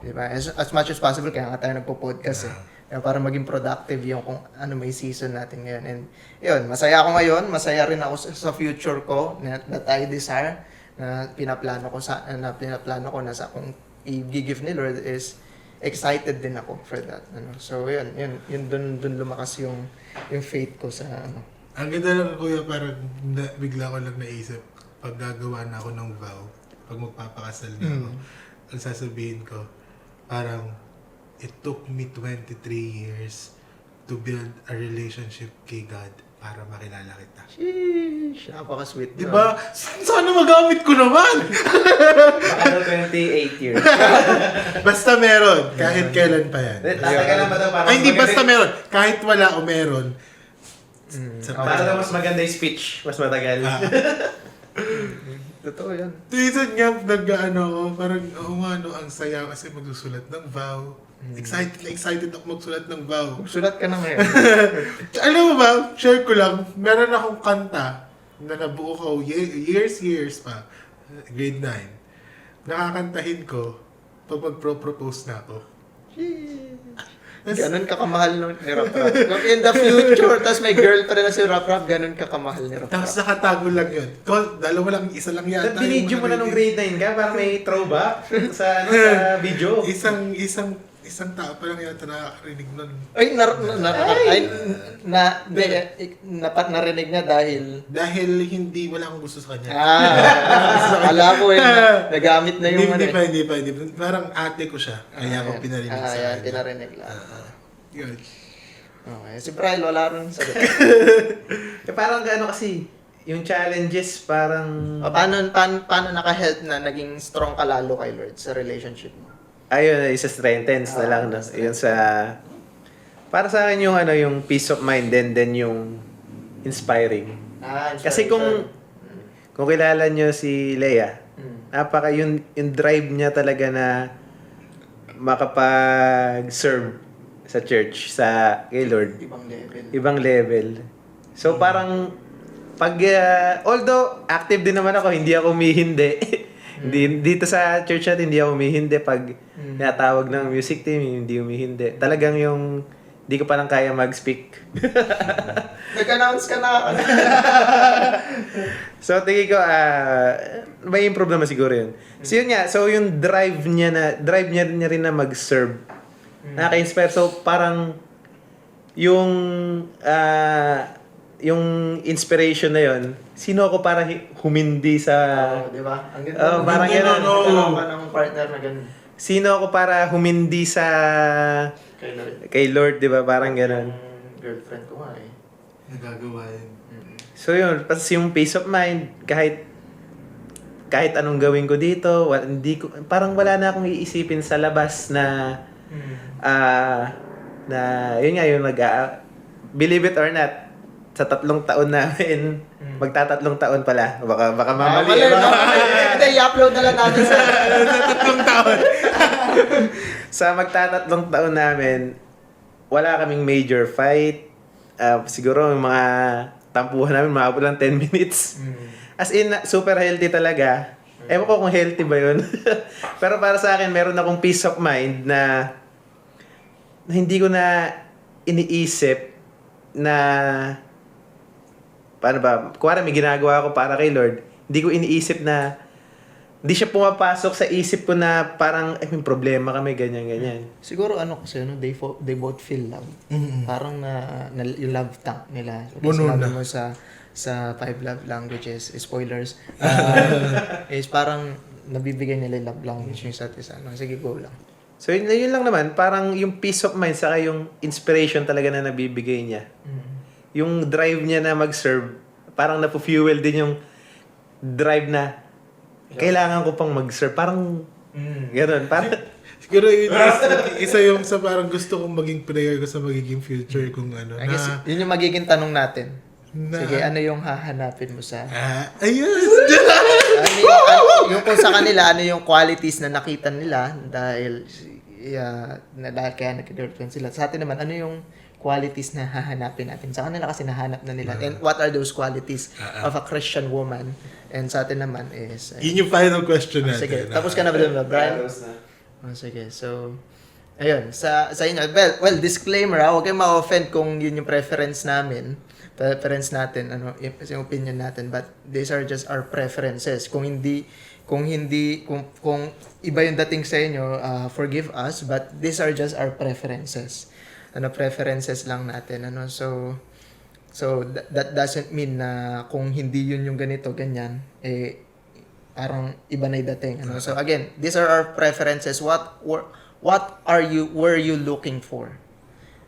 diba? As much as possible kaya nga tayo nagpo-podcast para maging productive yung kung ano may season natin ngayon. And yun, masaya ako ngayon, masaya rin ako sa future ko that I desire, na pinaplano ko na sa kung i-give ni Lord is excited din ako for that. So yun doon lumakas yung faith ko sa ang ganda lang kuya, parang bigla ko lang naisip, pag gagawa na ako ng vow, pag magpapakasal na ako, ang sasabihin ko, parang, it took me 23 years to build a relationship kay God para makilala kita. Sheesh, napaka-sweet. Diba? Sana magamit ko naman! Baka 28 years. Basta meron, kahit kailan pa yan. Tatagal lang ba daw para Ay, hindi basta meron. Kahit wala o meron. Para daw mas maganda yung speech, mas matagal. Totoo yan. Minsan nga, nag-ano ako, parang, ang saya kasi magsusulat ng vow. Excited ako magsulat ng vow. Sulat ka na ngayon. Alam mo ba, share ko lang, meron akong kanta na nabuo ko years pa, grade 9. Nakakantahin ko pag magpro-propose na ako. Ganun kakamahal ni Rap Rap. In the future, tapos may girl pa rin na si Rap Rap, ganun kakamahal ni Rap Tapos Rap. nakatago lang yun. Dalawa lang, isa lang yata. Binidyo mo na nung grade 9 ka, parang may throwback sa video. Isang tao pa lang yata nakakarinig nun. Ay, narinig niya dahil... Dahil wala akong gusto sa kanya. Alam ko nagamit na yung... Hindi pa. Parang ate ko siya. Kaya ako pinarinig sa yan, kanya. pinarinig lang. Yun. Okay. Si Brian, wala rin sa Parang gaano kasi, yung challenges parang... Paano naka-help na naging strong ka lalo kay Lord sa relationship mo? Ayun, isa-strengthens na lang, no? Yun sa... Para sa akin yung peace of mind, then yung inspiring. Kasi kung kilala nyo si Leia, napaka yung drive niya talaga na makapag-serve sa church, kay Lord. Ibang level. So parang, although active din naman ako, hindi ako humihindi. Dito sa church natin, hindi ako humihindi pag tinatawag ng music team, yung hindi humihindi. Talagang yung hindi ko pa lang kaya mag-speak. Nag-announce ka na. So, tingin ko, may improve naman siguro yun. So, yun nga. So, yung drive niya rin na mag-serve. Nakaka-inspire. So, parang, yung inspiration na yun, sino ako para humindi sa... Di ba? Ang Oh, parang ganda. ganun. Kailangan ka ng partner na ganun. Sino ako para humindi sa... Kay Lord, di ba? Parang ganun. Girlfriend ko nga eh. Nagagawa yun. So yun, tapos yung peace of mind, kahit anong gawin ko dito, parang wala na akong iisipin sa labas na yun nga yung believe it or not, sa 3 taon namin, magta-3 taon pala. Baka mamali. Hindi, i-upload na lang natin sa... Sa magta-3 taon namin, wala kaming major fight. Siguro yung mga tampuhan namin, maabot lang 10 minutes. As in, super healthy talaga. Ewan ko kung healthy ba yun. Pero para sa akin, meron akong peace of mind na hindi ko na iniisip na paano ba? Kuwari may ginagawa ako para kay Lord, hindi ko iniisip na hindi siya pumapasok sa isip ko na parang may problema kami, ganyan. Siguro kasi they both feel love. Parang yung love tank nila. Puno Sinabi na. mo sa 5 love languages, spoilers, is parang nabibigay nila yung love language yung isa't isa. Sige, go lang. So yun lang naman, parang yung peace of mind saka yung inspiration talaga na nabibigay niya. Yung drive niya na mag-serve, parang napo-fuel din yung drive na kailangan ko pang mag-serve. Parang gano'n. Parang Siguro yun isa yung sa parang gusto kong maging prayer ko sa magiging future kung ano. I guess, Na, yun yung magiging tanong natin. Na- Sige, ano yung hahanapin mo sa... ayun! yung kung sa kanila, ano yung qualities na nakita nila dahil kaya nagka-girlfriend sila. Sa atin naman, ano yung qualities na hahanapin natin? Sa kanila kasi nahanap na nila. And what are those qualities of a Christian woman? And sa atin naman is... Yun yung final question natin. sige, tapos ka na ba dun, Brian? Sige, so... Ayun, sa inyo. Well, disclaimer huwag kayong ma-offend kung yun yung preference natin, yung opinion natin, but these are just our preferences. Kung iba yung dating sa inyo, forgive us, but these are just our preferences. Preferences lang natin, So that doesn't mean na kung hindi yun yung ganito, ganyan, parang iba na yung dating, So again, these are our preferences. What were you looking for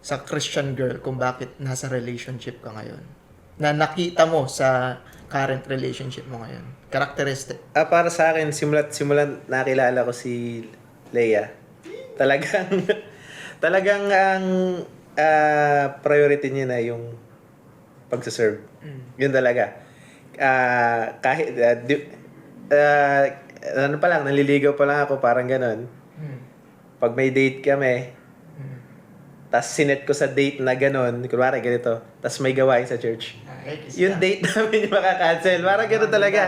sa Christian girl kung bakit nasa relationship ka ngayon? Na nakita mo sa current relationship mo ngayon. Characteristic. para sa akin, simulat nakilala ko si Leia. Talagang ang priority niya na yung pagsaserve. Yun talaga. Kahit, ano pa lang, naliligaw pa lang ako, parang ganon. Pag may date kami, tas sinet ko sa date na ganon, kunwari ganito, tas may gawain sa church. Yung date namin yung makakancel. Parang ganon talaga.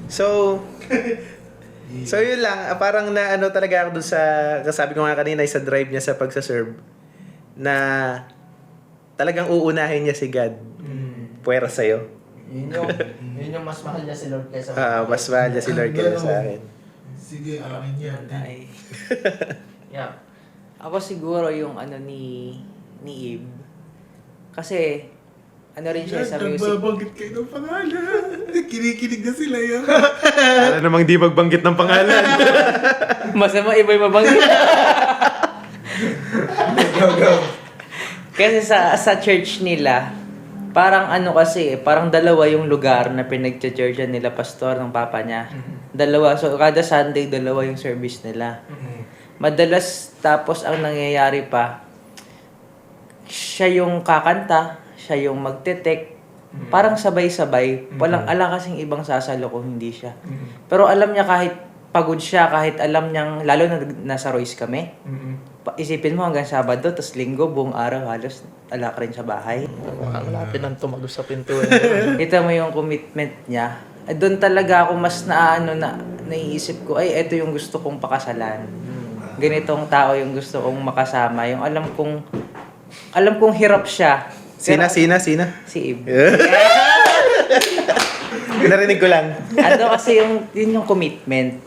So yun lang. Parang na ano talaga ako dun sa, kasabi ko nga kanina, sa drive niya sa pagsaserve, na talagang uunahin niya si God. Puwera sa'yo. Yun yung mas mahal niya si Lord kaysa Mas mahal niya si Lord kaysa sa akin. Sige, akin yan. Ay. Yeah. Ako siguro yung ni Eve. Kasi ano rin siya sa music. Nagbabanggit kayo ng pangalan. Kinikilig na sila yan. Alam namang di magbanggit ng pangalan. Masama iba yung mabanggit. Go. Kasi sa church nila, parang parang dalawa yung lugar na pinag-churchan nila pastor ng papa niya. Dalawa. So, kada Sunday, dalawa yung service nila. Madalas, tapos ang nangyayari pa, siya yung kakanta, siya yung magte-tech. Parang sabay-sabay. Walang kasing ibang sasalo kung hindi siya. Pero alam niya kahit pagod siya, kahit alam niyang, lalo na nasa Royce kami, isipin mo hanggang Sabado, tapos Linggo, buong araw, halos ala ka rin sa bahay. Malapit nang tumagos sa pinto. Kita mo yung commitment niya. Doon talaga ako mas naiisip ko, ay, ito yung gusto kong pakasalan. ganitong tao yung gusto kong makasama. Yung alam kong hirap siya. Sina? Si Eve. Narinig ko lang. Ano kasi yun yung commitment.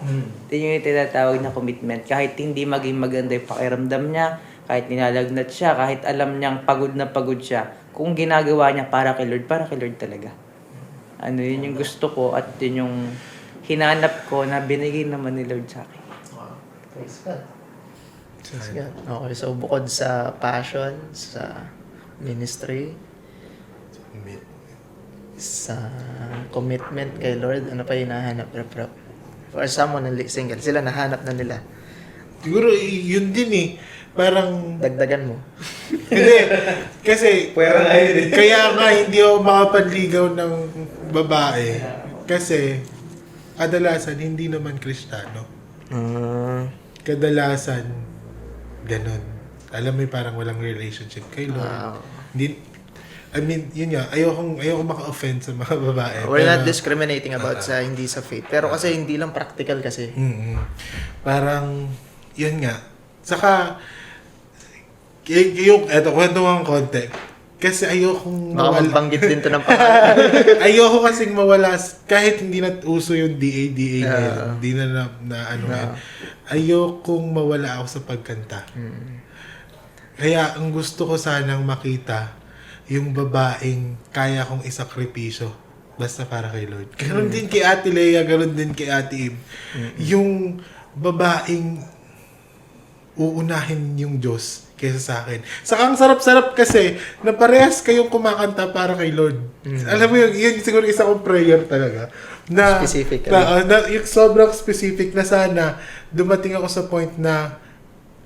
Yun yung tinatawag na commitment. Kahit hindi maging maganda yung pakiramdam niya, kahit nilalagnat siya, kahit alam niyang pagod na pagod siya, kung ginagawa niya para kay Lord talaga. Ano, yun yung gusto ko at yun yung hinanap ko na binigay naman ni Lord sa akin. Praise God. Praise God. Okay, so bukod sa passion, sa ministry, sa commitment kay Lord, ano pa hinahanap, Rap? For someone na single, sila nahanap na nila. Siguro, yun din eh. Parang, Dagdagan mo. hindi. Kasi, Pwera nga yun eh. kaya nga hindi ako makapanligaw ng babae. Kasi, kadalasan, hindi naman Kristiyano. Kadalasan, ganun. Alam mo, parang walang relationship kay Lord. Wow. Hindi, I mean, yun nga, ayokong maka-offend sa mga babae. We're pero- not discriminating about sa hindi sa faith. Pero kasi hindi lang practical kasi. Parang, yun nga. Saka, eto, kwento mo ang konti. Kasi ayokong Baka mawala. magbanggit din to ng pangalan. Ayoko kasing mawala, kahit hindi na uso yung DA ngayon. Hindi na ano yan. Ayokong mawala ako sa pagkanta. Kaya, ang gusto ko sanang makita, yung babaeng kaya kong isakripisyo basta para kay Lord. Ganon din kay Ate Leia, ganon din kay Ate Eve. Yung babaeng uunahin yung Diyos kaysa sa akin. Saka ang sarap-sarap kasi na parehas kayong kumakanta para kay Lord. Alam mo yun siguro isa kong prayer talaga. Na, Specific, yung sobrang specific na sana dumating ako sa point na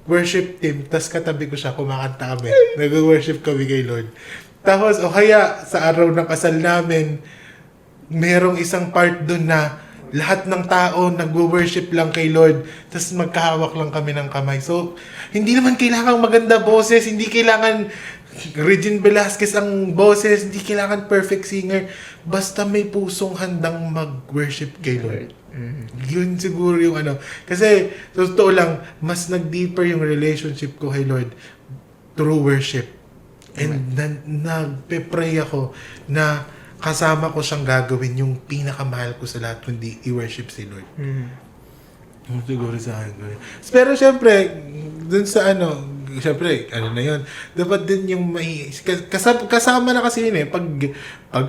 worship team, tas katabi ko siya, kumakanta kami. Nag-worship kami kay Lord. Tapos, o kaya, sa araw ng kasal namin, merong isang part dun na lahat ng tao nag-worship lang kay Lord, tas magkahawak lang kami ng kamay. So, hindi naman kailangan maganda boses, hindi kailangan Regine Velasquez ang boses, hindi kailangan perfect singer, basta may pusong handang mag-worship kay Lord. Yun siguro yung ano. Kasi, sa totoo lang, mas nag-deeper yung relationship ko kay Lord through worship. And nagpe-pray ako na kasama ko siyang gagawin yung pinakamahal ko sa lahat, kundi i-worship si Lord. Yung siguro sa akin. Pero syempre, dun sa syempre, na yun, dapat din yung kasama na kasi yun eh, pag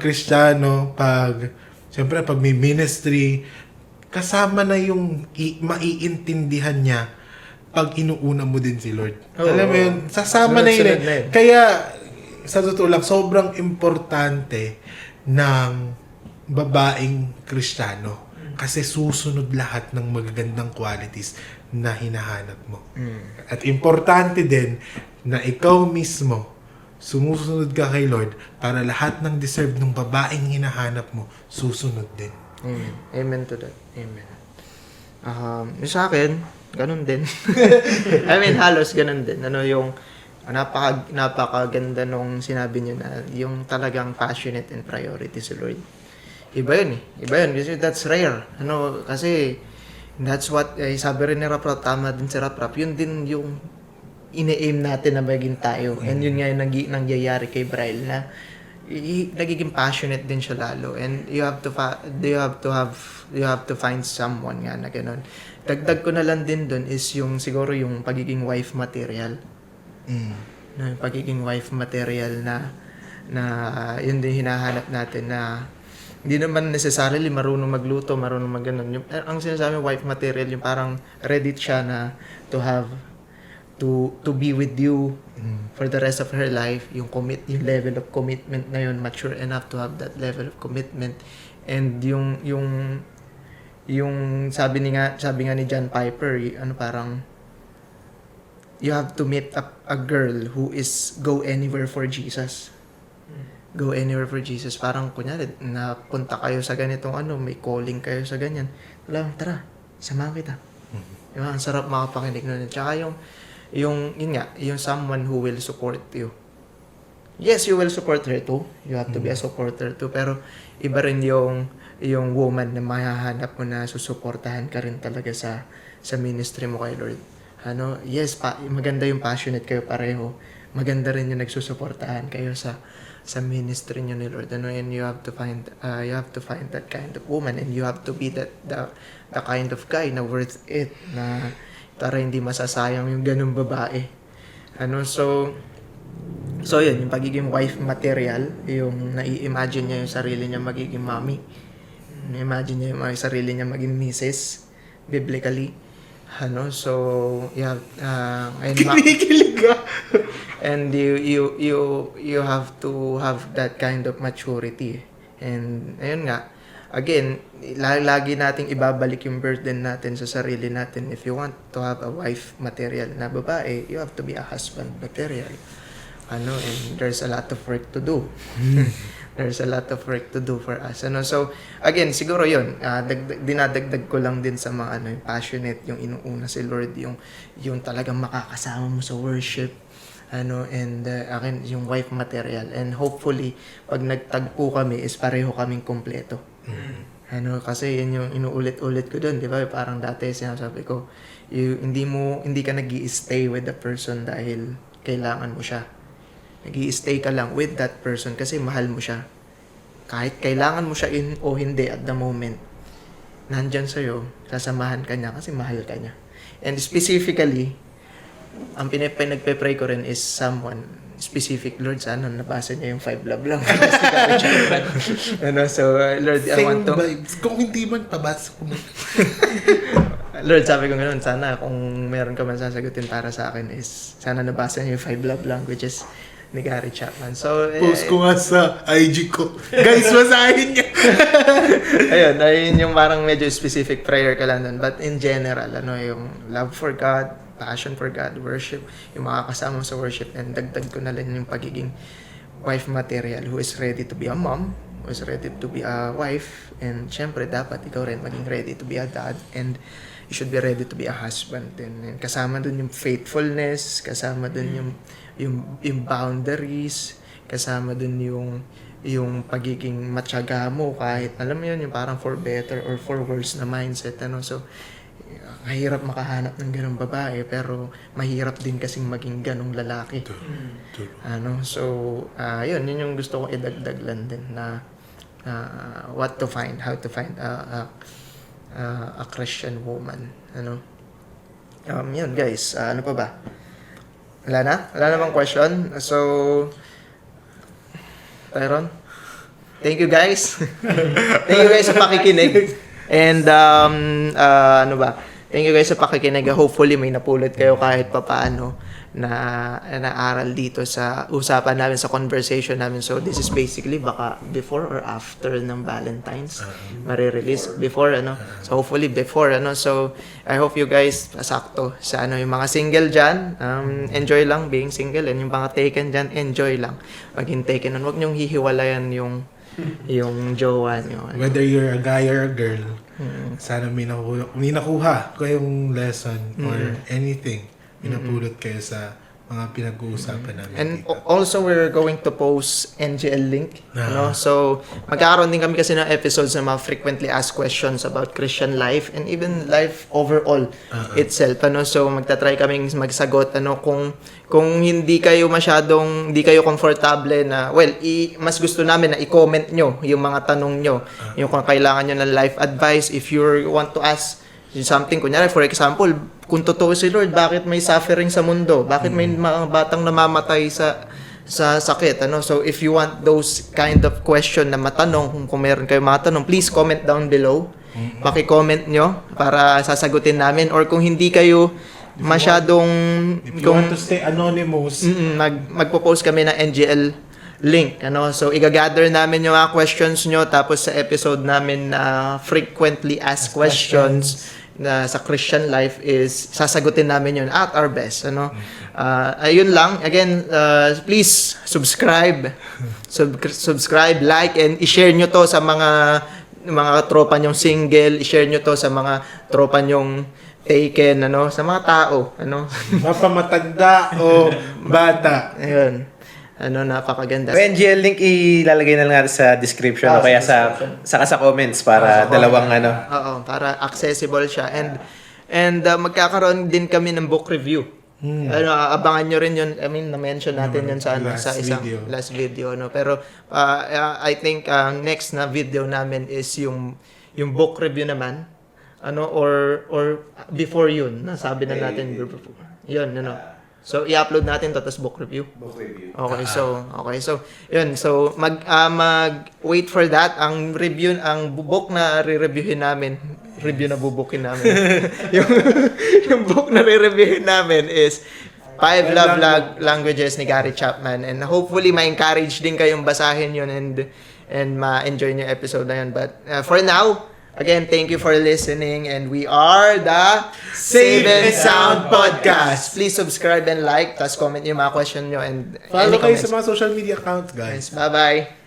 Kristiyano, syempre, pag may ministry, kasama na yung maiintindihan niya pag inuuna mo din si Lord. Alam mo yun, sasama na yun Sunod-sunod na eh. yun. Kaya, sa totoo lang, sobrang importante ng babaeng Kristiyano. Kasi susunod lahat ng magagandang qualities na hinahanap mo. At importante din na ikaw mismo sumusunod ka kay Lord para lahat ng deserve ng babaeng hinahanap mo, susunod din. Amen to that. Amen. Yung sa akin, ganun din. I mean, halos ganun din. Yung napakaganda nung sinabi niyo na yung talagang passionate and priority sa Lord. Iba yun eh. Iba yun. Kasi that's rare. Kasi that's what, sabi rin ni Rap, tama din si Rap, yun din yung ine-aim natin na maging tayo. And yun nga yung nangyayari kay Bryle na nagiging passionate din siya lalo. And you have to find someone nga na ganun. Dagdag ko na lang din dun is yung siguro yung pagiging wife material. Yung pagiging wife material na yun din hinahanap natin na hindi naman necessarily marunong magluto, marunong magganon. Ang sinasabi wife material, yung parang ready siya na to be with you for the rest of her life. Yung level of commitment na yun, mature enough to have that level of commitment. And yung sabi nga ni John Piper, parang you have to meet a girl who is go anywhere for Jesus. Go anywhere for Jesus. Parang kunyari, napunta kayo sa ganitong may calling kayo sa ganyan. Tara, samahan kita. Diba? Ang sarap makapakinig nun. Tsaka yung someone who will support you. Yes, you will support her too. You have to be a supporter too. Pero iba rin yung woman na mahahanap mo na susuportahan ka rin talaga sa ministry mo kay Lord. Yes, maganda yung passionate kayo pareho. Maganda rin yung nagsusuportahan kayo sa ministry niyo ni Lord, and you have to find that kind of woman, and you have to be the kind of guy na worth it, na para hindi masasayang yung ganung babae. So yun, yung pagiging wife material, yung nai-imagine niya yung sarili niya magiging mommy. Na-imagine niya yung sarili niya maging misis, biblically. So, you have, Kinikilig ka. and you have to have that kind of maturity. And, ayun nga, again, lagi nating ibabalik yung burden natin sa sarili natin. If you want to have a wife material na babae, you have to be a husband material. And there's a lot of work to do. There's a lot of work to do for us. So, again, siguro yun, dinadagdag ko lang din sa mga yung passionate, yung inuuna si Lord, yung talagang makakasama mo sa worship, and akin, yung wife material. And hopefully, pag nagtagpo kami, is pareho kaming kumpleto. Kasi yun yung inuulit-ulit ko dun, di ba? Parang dati sinasabi ko, hindi ka nag-i-stay with the person dahil kailangan mo siya. Nag-i-stay ka lang with that person kasi mahal mo siya. Kahit kailangan mo siya o hindi at the moment, nandyan sa'yo, sasamahan ka niya kasi mahal ka niya. And specifically, ang nagpe-pray ko rin is someone specific. Lord, sana nabasa niya yung 5 love lang. So, Lord, I want to... Vibes. Kung hindi man, pabasa ko mo. Lord, sabi ko ganoon, sana kung meron ka man sasagutin para sa akin is, sana nabasa niya yung 5 love languages ni Gary Chapman. So, Post ko nga sa IG ko. Guys, basahin niya. ayun yung parang medyo specific prayer ka lang doon. But in general, yung love for God, passion for God, worship, yung mga kasama sa worship, and dagdag ko na lang yung pagiging wife material who is ready to be a mom, who is ready to be a wife, and syempre dapat ikaw rin maging ready to be a dad, and you should be ready to be a husband. And kasama dun yung faithfulness, kasama dun yung boundaries, kasama dun yung pagiging matyaga mo kahit alam mo yun yung parang for better or for worse na mindset. So mahirap makahanap ng ganung babae pero mahirap din kasing maging ganung lalaki. So yun yung gusto kong idagdag lang din na how to find a Christian woman. Yun guys, ano pa ba? Wala na? Wala na bang question? So, Tyron? Thank you guys. Thank you guys sa pakikinig. And, ano ba? Thank you guys sa pakikinig. Hopefully, may napulot kayo kahit papaano na aral dito sa usapan namin, sa conversation namin. So, this is basically baka before or after ng Valentine's. Marirelease. Before, So, hopefully, before, So, I hope you guys sakto sa yung mga single dyan. Enjoy lang being single. And yung mga taken dyan, enjoy lang. Maging taken. Huwag niyong hihiwalayan yung jowa niyo. Whether you're a guy or a girl, sana may nakuha kayong lesson or anything. Pinapulot kayo sa mga pinag-uusapan namin And dito. also, we're going to post NGL link. So, magkakaroon din kami kasi ng episodes na mga frequently asked questions about Christian life and even life overall itself. So, magta-try kaming magsagot. Kung hindi kayo komportable na, mas gusto namin na i-comment nyo yung mga tanong nyo. Yung kung kailangan nyo ng life advice, if you want to ask something, kunyari, for example, kung totoo si Lord, bakit may suffering sa mundo? Bakit may mga batang namamatay sa sakit? So, if you want those kind of question na matanong, kung meron kayo mga tanong, please comment down below. Paki-comment nyo para sasagutin namin. Or kung hindi kayo masyadong... If you want to stay anonymous, magpo-post kami ng NGL link. So, i-gather namin yung mga questions nyo, tapos sa episode namin na frequently asked questions na sa Christian life is sasagutin namin yun at our best. Ayun lang. Again, please subscribe, like, and i-share nyo to sa mga tropa nyong single, i-share nyo to sa mga tropa nyong taken, sa mga tao, mapamatanda o bata. Ayun. Napakaganda. Yung NGL link ilalagay na lang natin sa description o kaya sa comments para dalawang Oo, para accessible siya. And And magkakaroon din kami ng book review. Abangan nyo rin yun. I mean, na-mention natin yun sa, sa isang last video. No? Pero I think next na video namin is yung book review naman. Or before yun. Nasabi na natin before. Yun, So, i-upload natin to, tapos book review. Okay, so, yun. So, mag-wait for that. Ang book na re-reviewin namin, bubukin namin. yung book na re-reviewin namin is 5 Love Languages ni Gary Chapman. And hopefully, ma-encourage din kayong basahin yun and ma-enjoy nyo yung episode na yun. But for now, again, thank you for listening, and we are the Save and Sound Podcast. Please subscribe and like, tapos comment yung mga question nyo and Follow any kayo comments. sa mga social media accounts, guys. Bye-bye.